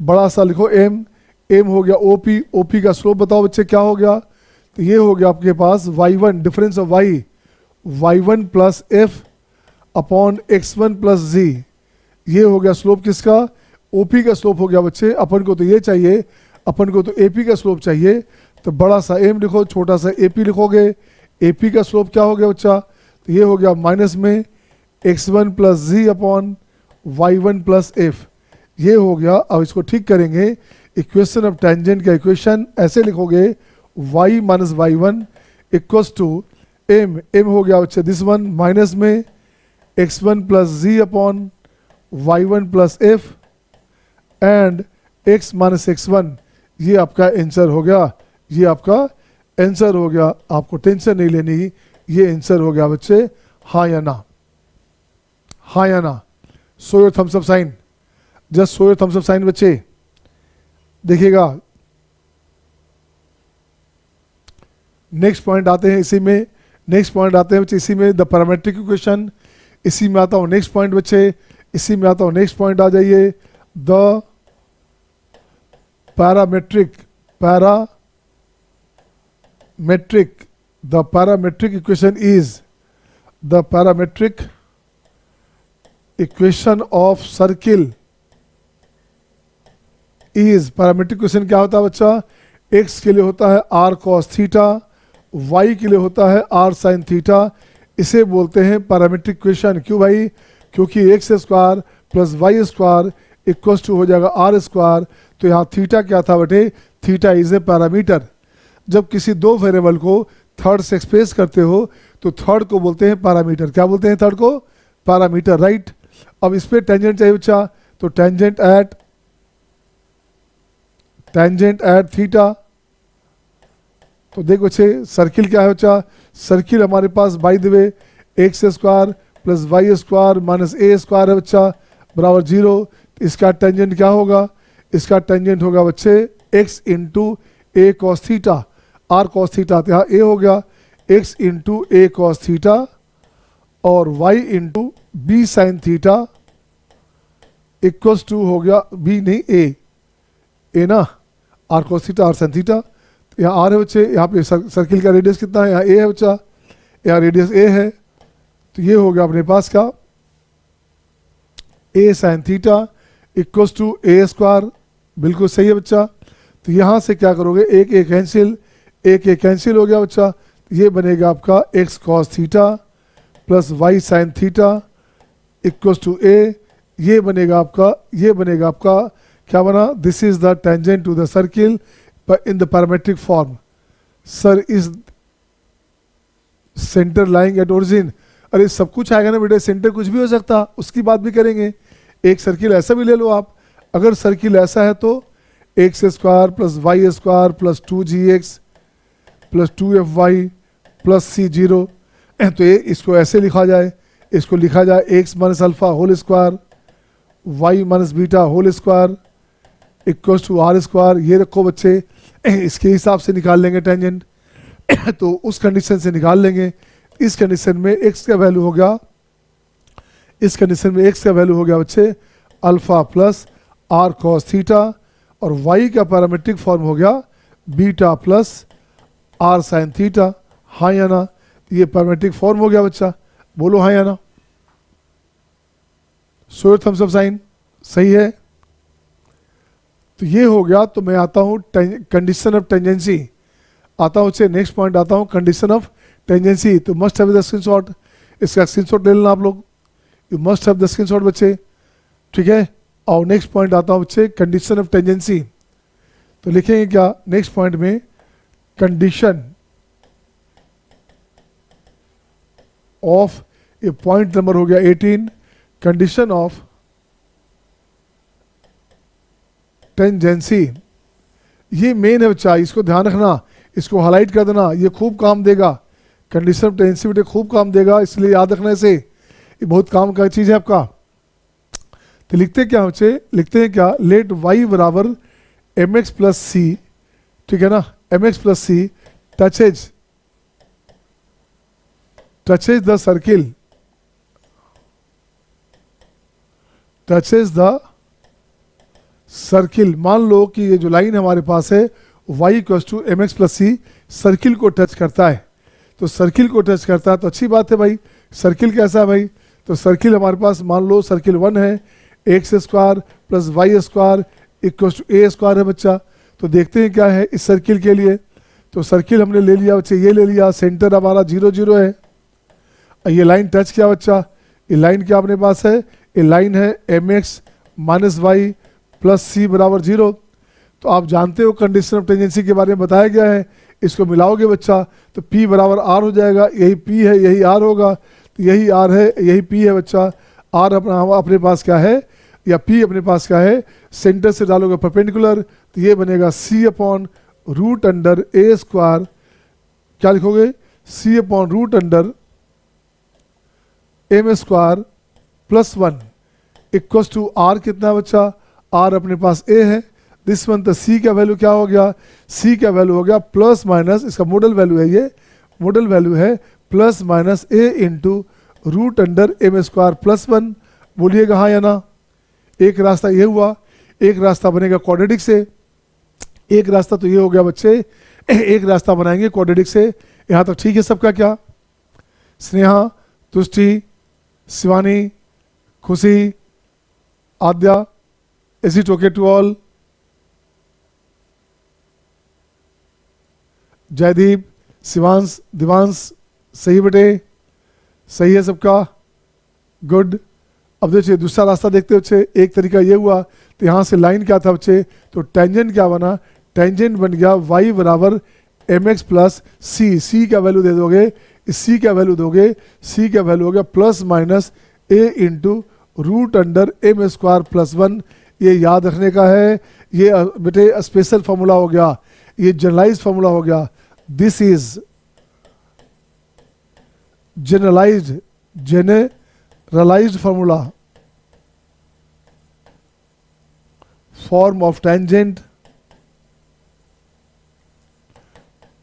बड़ा सा लिखो एम, एम हो गया ओपी, ओपी का स्लोप बताओ बच्चे क्या हो गया, तो ये हो गया आपके पास y1 difference of y, y1 plus F upon x1 plus G. ये हो गया स्लोप किसका, ओपी का स्लोप हो गया बच्चे। अपन को तो ये चाहिए, अपन को तो एपी का स्लोप चाहिए, तो बड़ा सा एम लिखो, छोटा सा एपी लिखोगे। एपी का स्लोप क्या हो गया बच्चा, तो ये हो गया माइनस में x1 plus g upon y1 plus f, ये हो गया। अब इसको ठीक करेंगे, इक्वेशन ऑफ टेंजेंट का इक्वेशन ऐसे लिखोगे y minus y1 equals to m, m हो गया बच्चा दिस वन माइनस में x1 plus g upon y1 plus f and x minus x1, ये आपका आंसर हो गया, ये आपका आंसर हो गया। आपको टेंशन नहीं लेनी, ये आंसर हो गया बच्चे, हाँ या ना, हाँ या ना। Show your thumbs up sign, just show your thumbs up sign बच्चे। देखिएगा नेक्स्ट पॉइंट आते हैं इसी में, नेक्स्ट पॉइंट आते हैं बच्चे इसी में, द पैरामेट्रिक इक्वेशन। इसी में आता हूँ नेक्स्ट पॉइंट बच्चे, इसी में आता हूँ नेक्स्ट पॉइंट आ जाइए, the parametric, the parametric equation is, the parametric equation of circle is, parametric equation क्या होता है बच्चा, x के लिए होता है r cos थीटा, y के लिए होता है r sin थीटा, इसे बोलते हैं पैरामेट्रिक इक्वेशन। क्यों भाई, क्योंकि x square plus Y square equals to हो जाएगा r स्क्वायर। तो यहाँ थीटा क्या था बेटे, थीटा इज ए पैरामीटर। जब किसी दो वेरिएबल को थर्ड से एक्सप्रेस करते हो तो थर्ड को बोलते हैं पैरामीटर। क्या बोलते हैं थर्ड को, पैरामीटर, राइट। अब इस पे टेंजेंट चाहिए बच्चा, तो टेंजेंट एट थीटा। तो देखो बच्चे सर्किल क्या है बच्चा, सर्किल हमारे पास by the way X square plus Y square minus A square है बच्चा बराबर 0। इसका टेंजेंट क्या होगा, इसका टेंजेंट होगा बच्चे x into a cos theta, r cos theta, तो यहाँ ए हो गया x into a cos theta और y into b sine theta equals to हो गया b नहीं ए ना, r cos theta r sine theta. तो यहाँ आर है बच्चे, यहाँ पे सर्किल का रेडियस कितना है, यहाँ ए है बच्चा, यहाँ रेडियस ए है, तो ये हो गया अपने पास का A sine theta equals to A square. बिल्कुल सही है बच्चा। तो यहाँ से क्या करोगे, एक एक कैंसिल, एक एक कैंसिल हो गया बच्चा, तो ये बनेगा आपका X cos theta plus Y sine theta equals to A, ये बनेगा आपका क्या बना, this is the tangent to the circle in the parametric form. Sir is centre lying at origin, अरे सब कुछ आएगा ना बेटे, सेंटर कुछ भी हो सकता, उसकी बात भी करेंगे। एक सर्किल ऐसा भी ले लो आप, अगर सर्किल ऐसा है तो x square plus Y square plus 2gx plus 2fy plus c0, तो ये इसको ऐसे लिखा जाए, इसको लिखा जाए x minus alpha whole square y minus beta whole square equals to r square. ये रखो बच्चे, इसके हिसाब से निकाल लेंगे टेंजेंट, तो उस कंडीशन से निकाल लेंगे। इस कंडीशन में x का वैल्यू हो गया, इस कंडीशन में x का वैल्यू हो गया बच्चे alpha plus r cos theta और y का पैरामेट्रिक फॉर्म हो गया beta plus r sine theta. हाँ या ना? ये पैरामेट्रिक फॉर्म हो गया बच्चा, बोलो हाँ या ना? Show your thumbs up sign, सही है। तो ये हो गया। तो मैं आता हूँ कंडीशन ऑफ टेंजेंसी, आता हूँ से नेक्स्ट पॉइंट आता हूँ कंडीशन ऑफ टेंजेंसी। तो मस्ट हैव द स्क्रीनशॉट, इसका स्क्रीनशॉट ले लेना आप लोग, you must have the screenshot बच्चे, ठीक है। और नेक्स्ट पॉइंट आता हूँ बच्चे कंडीशन ऑफ टेंजेंसी। तो लिखेंगे क्या नेक्स्ट पॉइंट में? कंडीशन ऑफ, ये पॉइंट नंबर हो गया 18, कंडीशन ऑफ टेंजेंसी। ये मेन है बच्चा, इसको ध्यान रखना, इसको हाईलाइट कर देना, ये खूब काम देगा। कंडीशन ऑफ टेंजेंसी बेटे खूब काम देगा, इसलिए याद रखना इसे, ये बहुत काम का चीज़ है आपका। तो लिखते क्या बच्चे? लिखते हैं क्या? लेट y बराबर mx प्लस सी, ठीक है ना, mx plus c touches the circle, touches the circle. मान लो कि ये जो लाइन हमारे पास है y equals to m x plus c circle को टच करता है। तो सर्किल को टच करता है तो अच्छी बात है भाई। सर्किल कैसा है भाई? तो सर्किल हमारे पास मान लो सर्किल 1 है, x square plus Y square equals to A square है बच्चा। तो देखते हैं क्या है इस सर्किल के लिए। तो सर्किल हमने ले लिया बच्चे, ये ले लिया, सेंटर हमारा 0 0 है। ये लाइन टच किया बच्चा, ये लाइन क्या अपने पास है? ये लाइन है M X minus Y plus C बराबर 0। तो आप जानते हो कंडीशन ऑफ टेंजेंसी के बारे में बताया गया है, इसको मिलाओगे बच्चा तो P बराबर R हो जाएगा। यही P है, यही R होगा, तो यही R है, यही P है बच्चा। R अपने पास क्या है, या P अपने पास क्या है? सेंटर से डालोगे परपेंडिकुलर, तो ये बनेगा C अपॉन रूट अंडर ए स्क्वायर, क्या लिखोगे? C upon root under M square plus 1 equals to R कितना बच्चा? R अपने पास A है, दिस वन। तो C का वैल्यू क्या हो गया? C का वैल्यू हो गया प्लस माइनस, इसका मॉडल वैल्यू है, ये मॉडल वैल्यू है plus minus A into root under M square plus 1। बोलिएगा हाँ या ना? एक रास्ता ये हुआ, एक रास्ता बनेगा क्वाड्रेटिक से, एक रास्ता तो ये हो गया बच्चे, एक रास्ता बनाएंगे क्वाड्रेटिक से। यहाँ तक ठीक है सबका? क्या Sneha, Tushti, Shivani, Khushi, Aadya, is it okay to all? Jaydeep, Shivansh, Divansh, सही बेटे, सही है सबका, गुड। अब देखिए दूसरा रास्ता देखते हो बच्चे, एक तरीका ये हुआ, तो यहाँ से लाइन क्या था बच्चे? तो टेंजेंट क्या बना? टेंजेंट बन गया y बराबर एम एक्स प्लस सी। सी का वैल्यू दे दोगे, इस c का वैल्यू दोगे, c का वैल्यू हो गया plus minus a into root under M square plus 1। ये याद रखने का है, ये बेटे स्पेशल फॉर्मूला हो गया, ये जनरलाइज फॉर्मूला हो गया। This is generalized formula form of tangent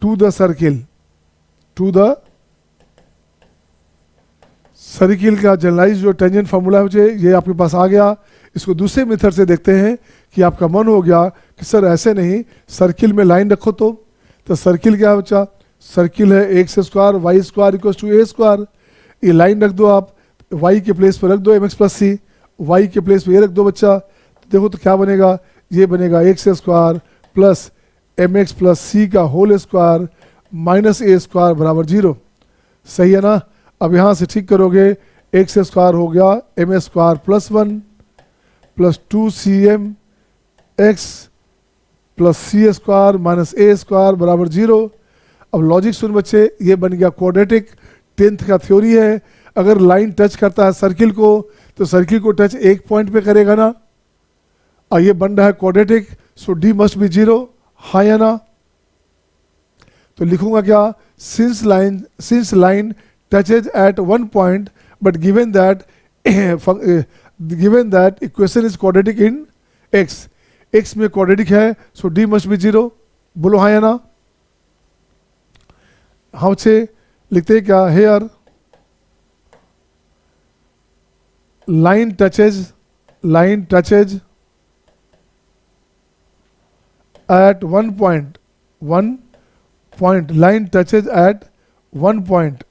to the circle, to the circle का जनरलाइज जो टेंजेंट फार्मूला है मुझे ये आपके पास आ गया। इसको दूसरे मेथड से देखते हैं कि आपका मन हो गया कि सर ऐसे नहीं, सर्किल में लाइन रखो। तो सर्किल क्या है बच्चा? सर्किल है x square y square equal to A square. ये लाइन रख दो आप, y के प्लेस पर रख दो m x plus c, y के प्लेस पर ये रख दो बच्चा। देखो तो क्या बनेगा? ये बनेगा X square plus M x plus सी का होल स्क्वायर माइनस ए स्क्वायर बराबर 0। सही है ना? अब यहाँ से ठीक करोगे, एक्स स्क्वायर हो गया M square plus 1 plus 2cm X plus C square minus ए स्क्वायर बराबर 0। अब लॉजिक सुन बच्चे, ये बन गया क्वाड्रेटिक। 10th का थ्योरी है, अगर लाइन टच करता है सर्किल को तो सर्किल को टच एक पॉइंट पे करेगा ना, और ये बन रहा है quadratic, so D must be 0। हाँ या ना? तो लिखूंगा क्या? Since line touches at one point but given that equation is quadratic in x, x में क्वाड्रेटिक है, सो डी मस्ट बी 0। बोलो हाँ या ना? हाँ बच्चे लिखते हैं क्या? Here line touches at one point, line touches at one point,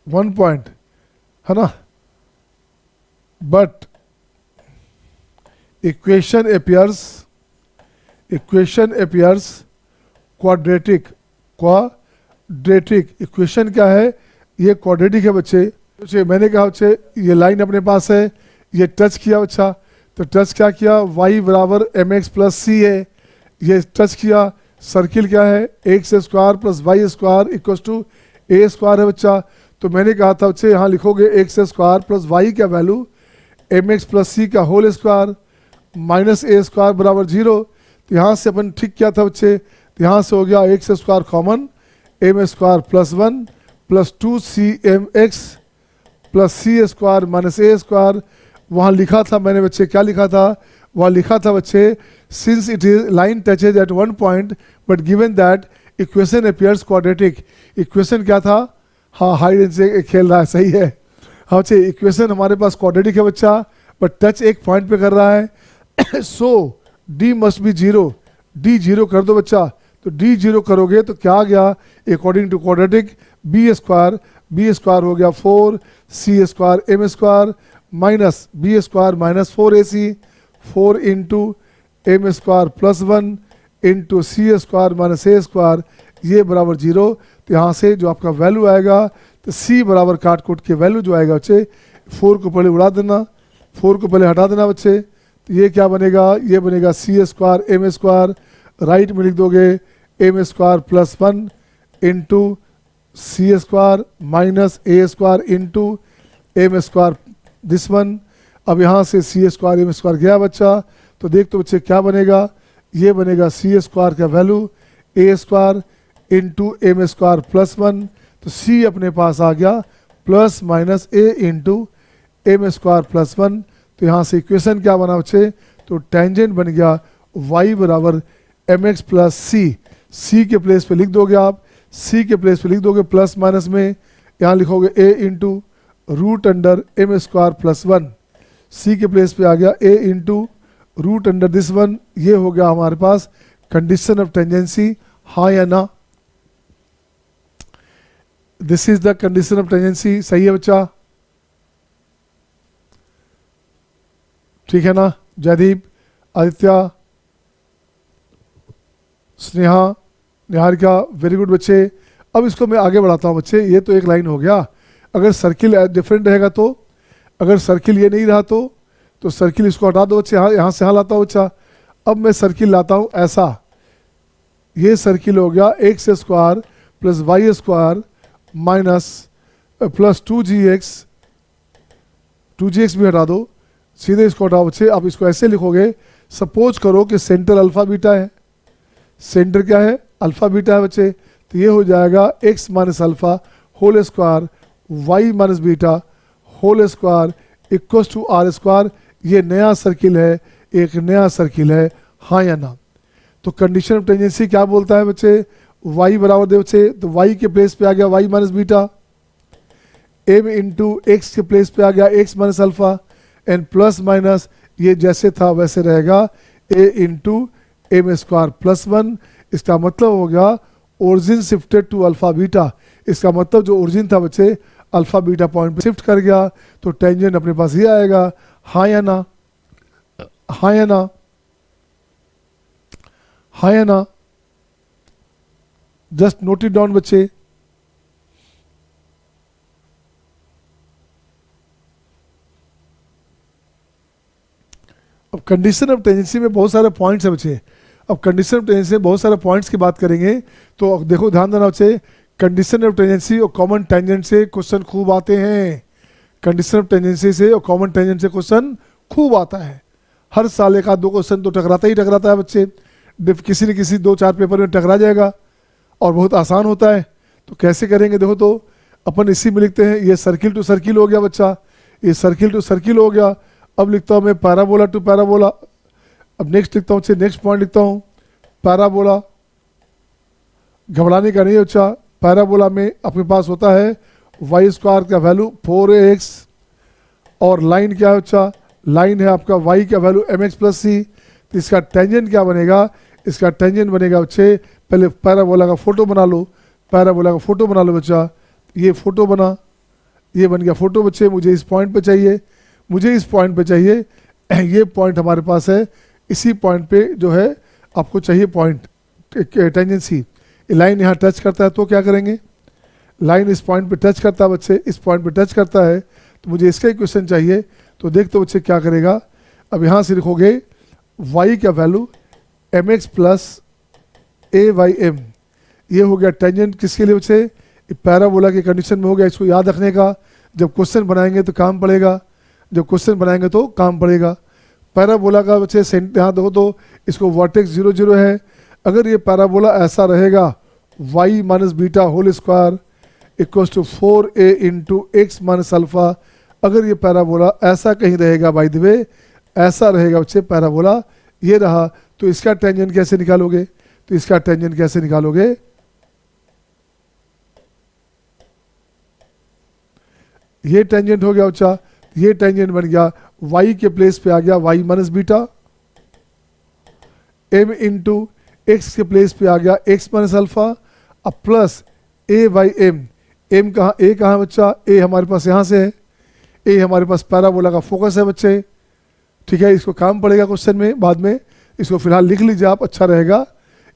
है ना, but equation appears quadratic. Equation क्या है, ये क्वाड्रेटिक है बच्चे। मैंने कहा बच्चे ये लाइन अपने पास है, ये टच किया बच्चा, तो टच क्या किया, y बराबर mx प्लस सी है, ये टच किया। सर्किल क्या है, x square plus Y square equal to A square है बच्चा। तो मैंने कहा था बच्चे यहाँ लिखोगे एक्स स्क्वायर प्लस वाई का वैल्यू mx प्लस सी का होल स्क्वायर माइनस ए स्क्वायर बराबर 0। तो यहाँ से अपन ठीक किया था बच्चे, तो यहाँ से हो गया x square common, M square plus 1 plus 2cmx plus C square minus ए स्क्वायर। वहाँ लिखा था मैंने बच्चे, क्या लिखा था, वहाँ लिखा था बच्चे since it is line touches at one point but given that equation appears quadratic. Equation क्या था, हाँ हाइड से खेल रहा है, सही है। हाँ बच्चे इक्वेशन हमारे पास क्वाड्रेटिक है बच्चा, बट टच एक पॉइंट पे कर रहा है। So D must be 0, D 0 कर दो बच्चा। तो डी 0 करोगे तो क्या आ गया, according to quadratic B square हो गया 4 C square M square minus B square minus 4ac 4 into M square plus 1 into सी स्क्वायर माइनस ए स्क्वायर, ये बराबर 0। तो यहाँ से जो आपका वैल्यू आएगा, तो c बराबर काट कोट के वैल्यू जो आएगा बच्चे 4 को पहले उड़ा देना, 4 को पहले हटा देना बच्चे। तो ये क्या बनेगा, ये बनेगा सी स्क्वायर एम स्क्वायर, राइट में लिख दोगे m square plus 1 into C square minus A square into M square this one. अब यहाँ से सी स्क्वायर एम स्क्वायर गया बच्चा, तो देख तो बच्चे क्या बनेगा, ये बनेगा सी स्क्वायर का value A square into M square plus 1। तो सी अपने पास आ गया plus minus A into M square plus 1। तो यहाँ से इक्वेशन क्या बना बच्चे, तो टेंजेंट बन गया y बराबर एम एक्स प्लस सी के प्लेस पे लिख दोगे आप, सी के प्लेस पे लिख दोगे प्लस माइनस में, यहाँ लिखोगे a into root under M square plus 1। C के प्लेस पे आ गया a into root under this 1। ये हो गया हमारे पास कंडीशन ऑफ टेंजेंसी, हाँ या ना। This is the condition of tangency, सही है बच्चा, ठीक है ना। जयदीप, आदित्य, स्नेहा, निहारिका, वेरी गुड बच्चे। अब इसको मैं आगे बढ़ाता हूँ बच्चे, ये तो एक लाइन हो गया। अगर सर्किल डिफरेंट रहेगा तो, अगर सर्किल ये नहीं रहा तो सर्किल इसको हटा दो बच्चे, यहाँ से यहाँ लाता हूँ बच्चा। अब मैं सर्किल लाता हूँ ऐसा, ये सर्किल हो गया x square plus Y square minus plus 2gx भी हटा दो, सीधे इसको हटाओ बच्चे। अब इसको ऐसे लिखोगे, सपोज करो कि सेंटर अल्फा बीटा है, सेंटर क्या है, अल्फा बीटा है बच्चे। तो ये हो जाएगा x minus alpha whole square y minus beta whole square equal to r square. ये नया सर्किल है, एक नया सर्किल है, हाँ या ना। तो कंडीशन ऑफ टेंजेंसी क्या बोलता है बच्चे, y बराबर दे बच्चे, तो y के प्लेस पे आ गया y minus beta, m into x के प्लेस पे आ गया x minus alpha, and plus minus ये जैसे था वैसे रहेगा a into M square plus 1। इसका मतलब हो गया origin shifted to alpha beta. इसका मतलब जो ओरिजिन था बच्चे अल्फा बीटा पॉइंट पे शिफ्ट कर गया, तो टेंजेंट अपने पास ये आएगा, हाँ या ना, हाँ या ना, हाँ या ना। जस्ट नोट इट डाउन बच्चे। अब कंडीशन ऑफ टेंजेंसी में बहुत सारे पॉइंट्स है बच्चे। अब कंडीशन ऑफ टेंजेंसी में बहुत सारे पॉइंट्स की बात करेंगे, तो देखो ध्यान देना बच्चे, कंडीशन ऑफ टेंजेंसी और कॉमन टेंजेंट से क्वेश्चन खूब आते हैं। कंडीशन ऑफ टेंजेंसी से और कॉमन टेंजेंट से क्वेश्चन खूब आता है। हर साल एक आध दो क्वेश्चन तो टकराता ही टकराता है बच्चे, किसी न किसी 2-4 पेपर में टकरा जाएगा, और बहुत आसान होता है। तो कैसे करेंगे देखो, तो अपन इसी में लिखते हैं, ये सर्किल टू सर्किल हो गया बच्चा, ये सर्किल टू सर्किल हो गया। अब लिखता हूँ मैं पैराबोला टू पैराबोला। अब नेक्स्ट लिखता हूँ, नेक्स्ट पॉइंट लिखता हूँ पैराबोला। घबराने का नहीं बच्चा, पैराबोला में अपने पास होता है वाई स्क्वायर का वैल्यू 4ax, और लाइन क्या है बच्चा, लाइन है आपका y का वैल्यू mx प्लस सी। तो इसका टेंजेंट क्या बनेगा, इसका टेंजेंट बनेगा बच्चे, पहले पैराबोला का फोटो बना लो, पैराबोला का फोटो बना लो बच्चा, ये फोटो बना, ये बन गया फोटो बच्चे। मुझे इस पॉइंट पे चाहिए, मुझे इस पॉइंट पे चाहिए, ये पॉइंट हमारे पास है, इसी पॉइंट पे जो है आपको चाहिए पॉइंट टेंजेंसी। लाइन यहाँ टच करता है तो क्या करेंगे, लाइन इस पॉइंट पे टच करता है बच्चे, इस पॉइंट पे टच करता है, तो मुझे इसका ही क्वेश्चन चाहिए। तो देखते बच्चे क्या करेगा, अब यहाँ से लिखोगे y का वैल्यू mx प्लस ए वाई एम, ये हो गया टेंजेंट किसके लिए बच्चे, पैराबोला के कंडीशन में हो गया। इसको याद रखने का, जब क्वेश्चन बनाएंगे तो काम पड़ेगा, जब क्वेश्चन बनाएंगे तो काम पड़ेगा। पैराबोला का बच्चे यहाँ देखो तो इसको वर्टेक्स 0 0 है। अगर ये पैराबोला ऐसा रहेगा y minus beta whole square equals to 4a into x minus alpha, अगर ये पैराबोला ऐसा कहीं रहेगा, बाय द वे ऐसा रहेगा बच्चे पैराबोला, ये रहा, तो इसका टेंजेंट कैसे निकालोगे, तो इसका टेंजेंट कैसे निकालोगे, ये टेंजेंट हो गया बच्चा, ये टेंजेंट बन गया y के प्लेस पे आ गया y minus beta, m into x के प्लेस पे आ गया x माइनस अल्फा, अब plus a by m, m कहाँ, a कहाँ बच्चा, a हमारे पास यहाँ से है, a हमारे पास पैराबोला का फोकस है बच्चे, ठीक है। इसको काम पड़ेगा क्वेश्चन में बाद में, इसको फिलहाल लिख लीजिए आप, अच्छा रहेगा।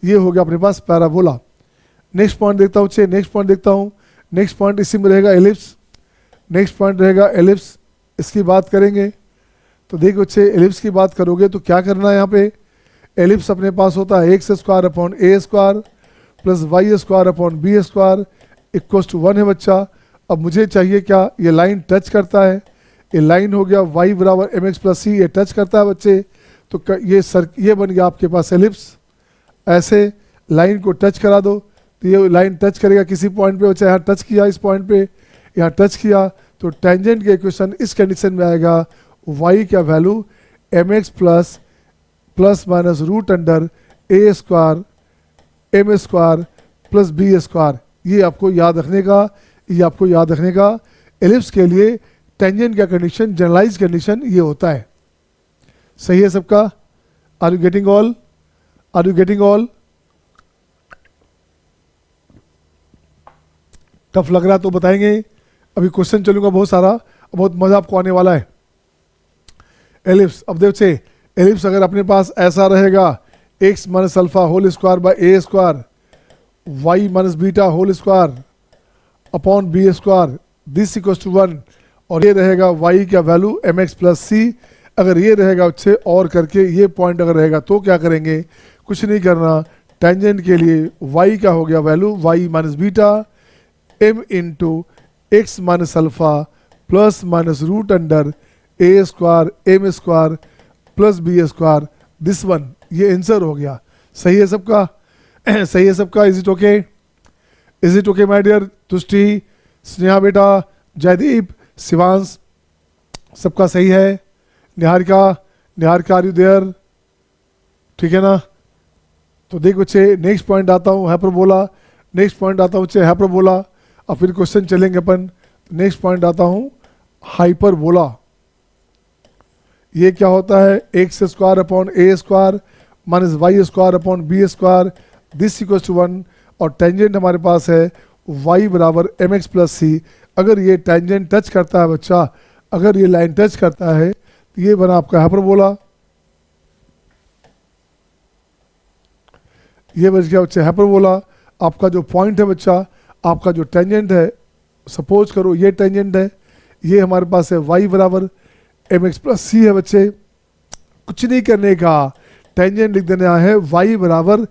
ये हो गया अपने पास पैराबोला। नेक्स्ट पॉइंट देखता हूँ बच्चे, नेक्स्ट पॉइंट देखता हूँ, नेक्स्ट पॉइंट इसी में रहेगा एलिप्स, नेक्स्ट पॉइंट रहेगा एलिप्स, इसकी बात करेंगे। तो देखो बच्चे एलिप्स की बात करोगे तो क्या करना है, यहाँ पे एलिप्स अपने पास होता है x square upon a square plus Y square upon b square equals to 1 है बच्चा। अब मुझे चाहिए क्या, ये लाइन टच करता है, ये लाइन हो गया y बराबर एम एक्स प्लस सी, ये टच करता है बच्चे, तो ये बन गया आपके पास एलिप्स। ऐसे लाइन को टच करा दो, तो ये लाइन टच करेगा किसी पॉइंट पे बच्चा, यहाँ टच किया इस पॉइंट पे, यहाँ टच किया, तो टेंजेंट के इक्वेशन इस कंडीशन में आएगा y का value M x plus plus minus root under ए square M square plus B square. ये आपको याद रखने का, ये आपको याद रखने का। एलिप्स के लिए टेंजेंट का कंडीशन, जनरलाइज कंडीशन ये होता है। सही है सबका, are you getting all, are you getting all. Tough लग रहा है तो बताएंगे, अभी क्वेश्चन चलूंगा बहुत सारा, बहुत मजा आपको आने वाला है। एलिप्स, अब देखिए एलिप्स अगर अपने पास ऐसा रहेगा x minus alpha whole square by a square y minus beta whole square upon b square this equals to 1, और ये रहेगा y का value M x plus c. अगर ये रहेगा अच्छे और करके ये पॉइंट अगर रहेगा तो क्या करेंगे, कुछ नहीं करना, टेंजेंट के लिए y का हो गया value y minus beta m into x minus alpha plus minus root under A square M square plus B square this 1, ये आंसर हो गया। सही है सबका, सही है सबका। Is it okay, is it okay my dear Tushti, Sneha बेटा, जयदीप, शिवांश, सबका सही है। Niharika, Niharika are you there, ठीक है ना। तो देख बच्चे नेक्स्ट पॉइंट आता हूँ हाइपरबोला, नेक्स्ट पॉइंट आता हूँ बच्चे हाइपरबोला, और फिर क्वेश्चन चलेंगे अपन। नेक्स्ट पॉइंट आता हूँ हाइपरबोला। ये क्या होता है, x square upon a square minus y square upon b square this equals to 1, और टेंजेंट हमारे पास है y बराबर एम एक्स प्लस सी। अगर ये टेंजेंट टच करता है बच्चा, अगर ये लाइन टच करता है तो ये बना आपका हाइपरबोला। ये बच गया बच्चा हाइपरबोला। आपका जो पॉइंट है बच्चा, आपका जो टेंजेंट है, सपोज करो ये टेंजेंट है, ये हमारे पास है y बराबर एम एक्स प्लस सी है बच्चे। कुछ नहीं करने का, टेंजेंट लिख देना है y बराबर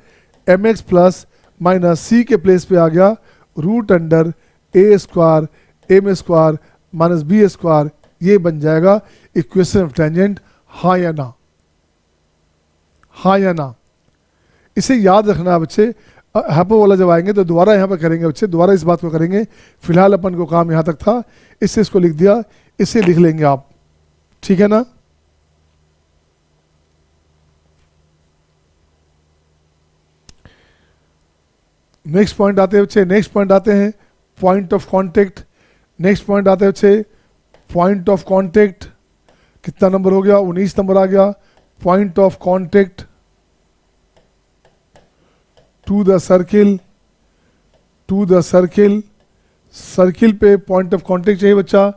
M x plus minus C के प्लेस पे आ गया रूट अंडर ए square M square minus B square. ये बन जाएगा इक्वेशन ऑफ टेंजेंट, हाँ या ना, हाँ या ना। इसे याद रखना है बच्चे, हाइपरबोला जब आएंगे तो दोबारा यहाँ पर करेंगे बच्चे, दोबारा इस बात को करेंगे। फिलहाल अपन को काम यहाँ तक था, इससे इसको लिख दिया, इससे लिख लेंगे आप, ठीक है ना। नेक्स्ट पॉइंट आते हैं बच्चे, नेक्स्ट पॉइंट आते हैं point of contact. Next point आते हैं बच्चे पॉइंट ऑफ कांटेक्ट। कितना नंबर हो गया, 19 नंबर आ गया। Point of contact to the circle, to the circle, circle पे पॉइंट ऑफ कॉन्टेक्ट चाहिए बच्चा।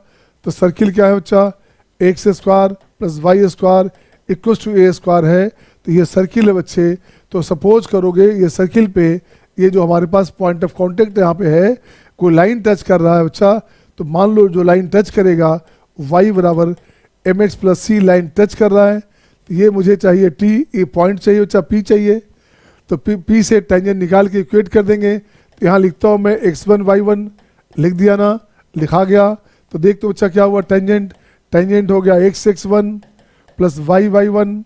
तो सर्किल क्या है बच्चा, x square plus Y square equal to A square है। तो ये सर्किल है बच्चे। तो सपोज करोगे ये सर्किल पे ये जो हमारे पास पॉइंट ऑफ कॉन्टेक्ट यहाँ पे है, कोई लाइन टच कर रहा है बच्चा, तो मान लो जो लाइन टच करेगा y बराबर एम एक्स प्लस सी लाइन टच कर रहा है। तो ये मुझे चाहिए t, ये पॉइंट चाहिए बच्चा p चाहिए। तो p से टेंजेंट निकाल के इक्वेट कर देंगे। तो यहाँ लिखता हूँ मैं x1 y1 लिख दिया ना, लिखा गया। तो देख तो बच्चा क्या हुआ, टेंजेंट, टेंजेंट हो गया x1 plus y1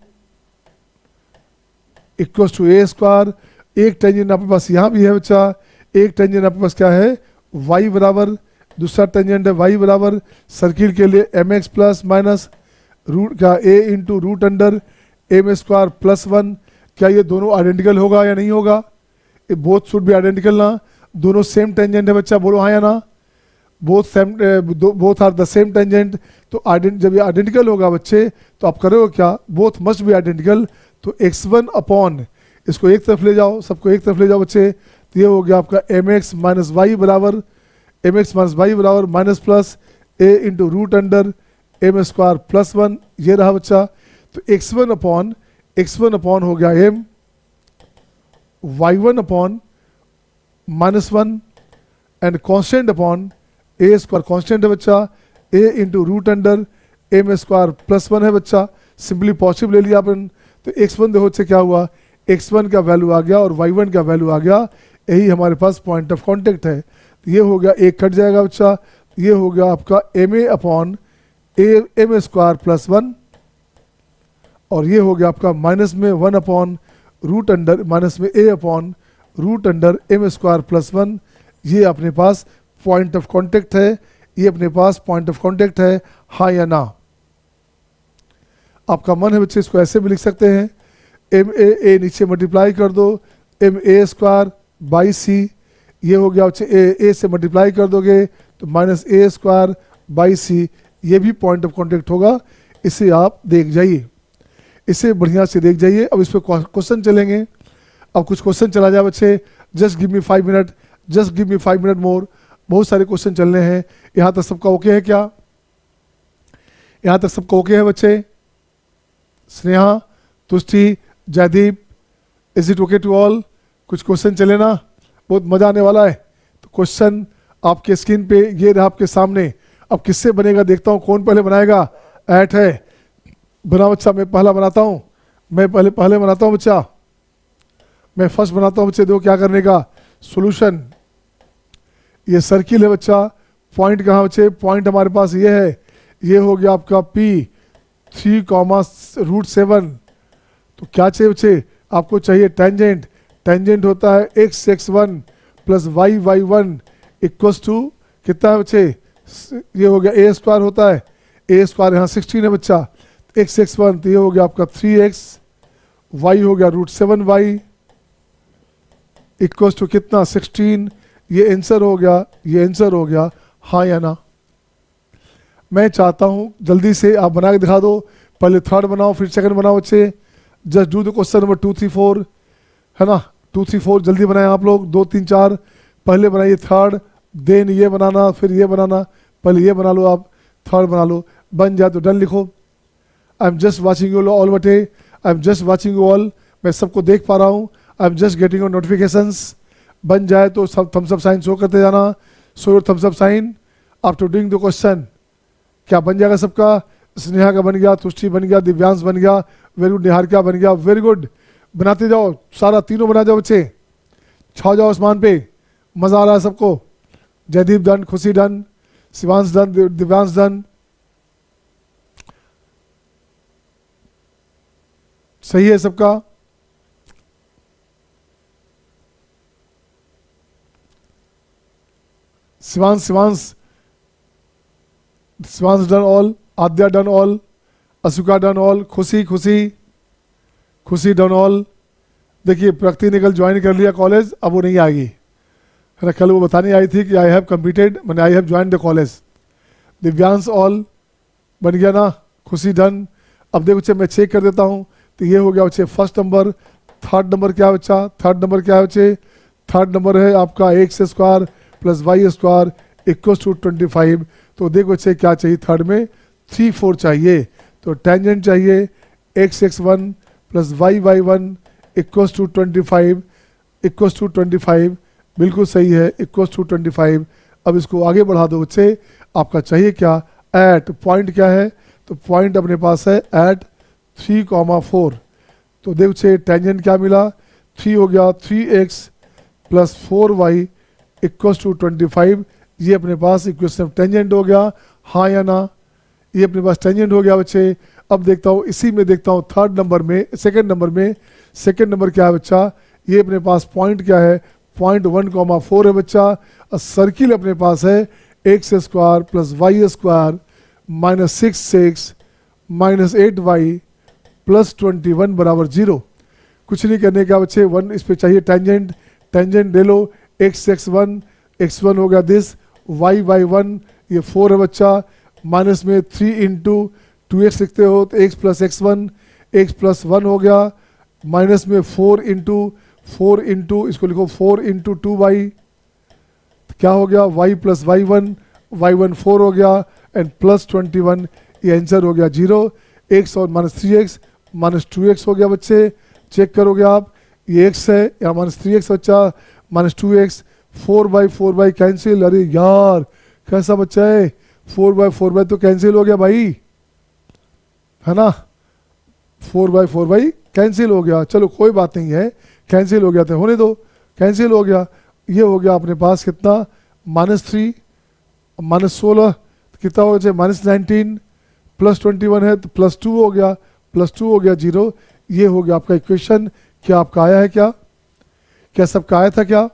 equal to A square. एक टेंजेंट आपके पास यहाँ भी है बच्चा, एक टेंजेंट आपके पास क्या है y बराबर, दूसरा टेंजेंट है y बराबर सर्किल के लिए m x plus minus root का a into root under M square plus 1। क्या ये दोनों आइडेंटिकल होगा या नहीं होगा, ये बोथ शुड बी आइडेंटिकल ना, दोनों सेम टेंजेंट है बच्चा, बोलो हाँ या ना, both are the same tangent. तो जब ये आइडेंटिकल होगा बच्चे तो आप करोगे क्या, बोथ मस्ट बी आइडेंटिकल। तो x1 अपॉन, इसको एक तरफ ले जाओ, सबको एक तरफ ले जाओ बच्चे। तो ये हो गया आपका एम एक्स माइनस वाई बराबर, एम एक्स माइनस वाई बराबर minus plus A into root under M square plus 1, ये रहा बच्चा। तो x1 अपॉन हो गया m, y1 upon minus 1 and constant upon a square, constant है बच्चा, a into root under M square plus 1 है बच्चा। सिंपली पॉसिबल ले लिया अपन। तो x1 देखो से क्या हुआ, x1 का वैल्यू आ गया और y1 का वैल्यू आ गया, यही हमारे पास पॉइंट ऑफ कांटेक्ट है। तो ये हो गया, एक कट जाएगा बच्चा, ये हो गया आपका m a upon m square plus 1 और ये हो गया आपका माइनस में 1 अपॉन रूट अंडर, माइनस में a upon root under M square plus 1। ये अपने पास पॉइंट ऑफ कांटेक्ट है, ये अपने पास पॉइंट ऑफ कांटेक्ट है, हाँ या ना। आपका मन है बच्चे इसको ऐसे भी लिख सकते हैं, एम ए नीचे मल्टीप्लाई कर दो एम ए स्क्वायर बाई सी, ये हो गया बच्चे ए से मल्टीप्लाई कर दोगे तो माइनस ए स्क्वायर बाई सी, ये भी पॉइंट ऑफ कांटेक्ट होगा। इसे आप देख जाइए, इसे बढ़िया से देख जाइए। अब इस पर क्वेश्चन चलेंगे। अब कुछ क्वेश्चन चला जाए बच्चे, just give me 5 minute, just give me 5 minute मोर। बहुत सारे क्वेश्चन चलने हैं। यहाँ तक सबका ओके है क्या, यहाँ तक सबका ओके है बच्चे, Sneha, Tushti, Jaydeep, is it okay to all. कुछ क्वेश्चन चले ना, बहुत मजा आने वाला है। तो क्वेश्चन आपके स्क्रीन पे ये रहा आपके सामने। अब किससे बनेगा देखता हूँ, कौन पहले बनाएगा। ऐट है, बना बच्चा, मैं पहला बनाता हूँ, मैं पहले बनाता हूँ बच्चा, मैं फर्स्ट बनाता हूँ बच्चे। देखो क्या करने का, सॉल्यूशन। ये सर्किल है बच्चा, पॉइंट कहाँ बच्चे, पॉइंट हमारे पास ये है, ये हो गया आपका P 3,7। तो क्या चाहिए बच्चे, आपको चाहिए टेंजेंट। टेंजेंट होता है x1 plus y1 equals to कितना है बच्चे, ये हो गया ए स्क्वायर होता है, ए स्क्वायर यहाँ 16 है बच्चा, x1 तो ये हो गया आपका 3x, y हो गया √7y इक्वल्स टू कितना 16। ये आंसर हो गया, ये आंसर हो गया, हाँ या ना। मैं चाहता हूँ जल्दी से आप बना के दिखा दो, पहले थर्ड बनाओ फिर सेकंड बनाओ बच्चे। Just do the question number 2, 3, 4 है ना, 2, 3, 4 जल्दी बनाए आप लोग। 2, 3, 4 पहले बनाइए थर्ड, देन ये बनाना, फिर ये बनाना, पहले ये बना लो आप, थर्ड बना लो। बन जाए तो डन लिखो। I am just watching you all बटे, I am just watching you all, मैं सबको देख पा रहा हूँ। I am just getting your notifications. बन जाए तो सब थम्स अप साइन शो करते जाना, show your thumbs up sign after doing the question. क्या बन जाएगा सबका, स्नेहा का बन गया, तुष्टि बन गया, दिव्यांश बन गया, वेरी गुड, निहारिका बन गया, वेरी गुड। बनाते जाओ, सारा तीनों बना जाओ बच्चे, छा जाओ आसमान पे, मजा आ रहा है सबको। जयदीप डन, खुशी done, Shivansh done, Divyansh done, सही है सबका। शिवांश डन ऑल, आद्या डन ऑल, अशुका डन ऑल, खुशी डन ऑल। देखिए प्रगति ने कल ज्वाइन कर लिया कॉलेज, अब वो नहीं आएगी है ना, कल वो बताने आई थी कि आई हैव कंप्लीटेड, मैंने I have join the college. Divyansh all बन गया ना, खुशी डन। अब देखो मैं चेक कर देता हूँ, तो ये हो गया बच्चे फर्स्ट नंबर। थर्ड नंबर क्या है बच्चा, थर्ड नंबर क्या है बच्चे, थर्ड नंबर है आपका x square plus Y square equal to 25। तो देखो बच्चे क्या चाहिए थर्ड में, 3 4 चाहिए। तो टेंजेंट चाहिए x x one plus y one equal to 25 equal to 25, बिल्कुल सही है, इक्वल टू 25। अब इसको आगे बढ़ा दो बच्चे, आपका चाहिए क्या, एट पॉइंट क्या है, तो पॉइंट अपने पास है एट 3,4। तो देखो बच्चे टेंजेंट क्या मिला, 3 हो गया 3x plus 4y equal to 25। ये अपने पास इक्वेशन ऑफ टेंजेंट हो गया, हाँ या ना, ये अपने पास टेंजेंट हो गया बच्चे। अब देखता हूँ इसी में, देखता हूँ थर्ड नंबर में, सेकंड नंबर में, सेकंड नंबर क्या है बच्चा, ये अपने पास पॉइंट क्या है, पॉइंट 1,4 है बच्चा। सर्किल अपने पास है x square plus Y square minus 6x minus 8y plus 21 बराबर 0। कुछ नहीं करने का बच्चे, वन इस पे चाहिए टेंजेंट, टेंजेंट ले लो, एक्स x1 हो गया दिस, y वन ये 4 है बच्चा, माइनस में 3 इंटू 2x लिखते हो तो x प्लस x1 हो गया, माइनस में 4 इंटू इसको लिखो 4 इंटू 2y, क्या हो गया y प्लस y1 4 हो गया एंड प्लस 21, ये आंसर हो गया 0। x और माइनस 3x माइनस 2x हो गया बच्चे, चेक करोगे आप, ये x है या माइनस 3x बच्चा माइनस 2x, 4 बाई कैंसिल। अरे यार कैसा बच्चा है, 4 बाई तो कैंसिल हो गया भाई, है ना, 4 बाई कैंसिल हो गया, चलो कोई बात नहीं है, कैंसिल हो गया तो होने दो, कैंसिल हो गया। ये हो गया अपने पास कितना, -3 -16 कितना हो गया, -19 प्लस 21 है तो +2 हो गया, +2 हो गया 0। ये हो गया आपका इक्वेशन। क्या आपका आया है, क्या सबका आया था क्या,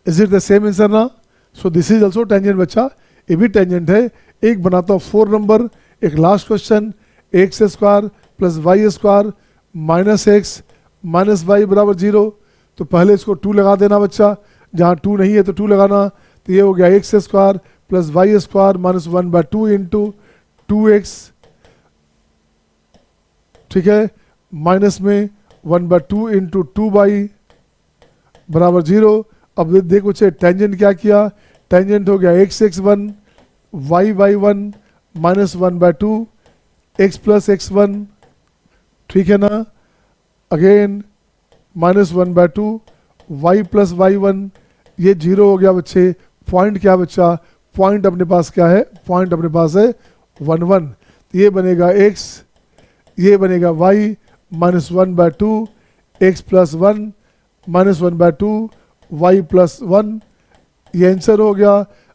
is it the same answer ना। So this is also tangent बच्चा, ये भी टेंजेंट है। एक बनाता हूँ 4 नंबर, एक last question, x square plus Y square minus x minus Y बराबर 0। तो पहले इसको 2 लगा देना बच्चा, जहाँ 2 नहीं है तो 2 लगाना। तो ये हो गया x square plus Y square minus 1/2 into 2x, ठीक है, माइनस में 1/2 इंटू 2y बराबर 0। अब देखो बच्चे टेंजेंट क्या किया, टेंजेंट हो गया x1 y1 minus 1/2 x plus x1, ठीक है ना, again minus 1/2 y plus y1, ये 0 हो गया बच्चे। पॉइंट क्या बच्चा, पॉइंट अपने पास क्या है, पॉइंट अपने पास है 1 1। तो ये बनेगा x, ये बनेगा y minus 1/2 x plus 1 minus 1/2 y plus 1, ये आंसर हो गया।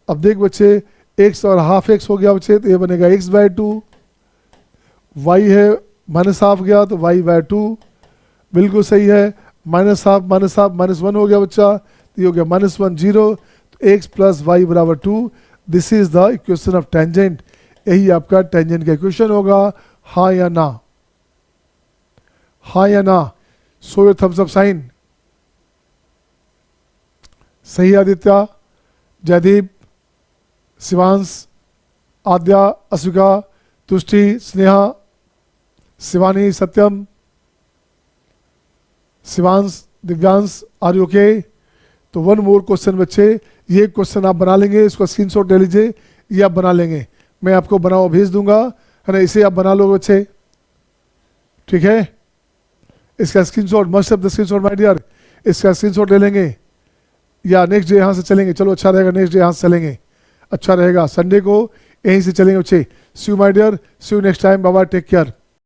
अब देख बच्चे x और हाफ x हो गया बच्चे, तो ये बनेगा x/2, y है माइनस हाफ गया तो y/2, बिल्कुल सही है, माइनस हाफ माइनस 1 हो गया बच्चा, तो ये हो गया -1 0, तो x प्लस वाई बराबर 2। This is the equation of tangent, यही आपका टेंजेंट का इक्वेशन होगा, हाँ या ना, हाँ या ना। सो योर थम्स अप साइन। सही Aditya, Jaydeep, Shivansh, Aadya, Ashvika, Tushti, Sneha, Shivani, Satyam, Shivansh, Divyansh, are you okay. तो 1 मोर क्वेश्चन बच्चे, ये क्वेश्चन आप बना लेंगे, इसको स्क्रीनशॉट ले लीजिए, ये आप बना लेंगे, मैं आपको बनाओ भेज दूंगा, है ना, इसे आप बना लो बच्चे, ठीक है। इसका screenshot, must of the screenshot my dear, इसका स्क्रीनशॉट ले लेंगे या नेक्स्ट डे यहाँ से चलेंगे, चलो अच्छा रहेगा, नेक्स्ट डे यहाँ से चलेंगे, अच्छा रहेगा, संडे को यहीं से चलेंगे बच्चे। See you my dear, see you next time, bye bye, take care.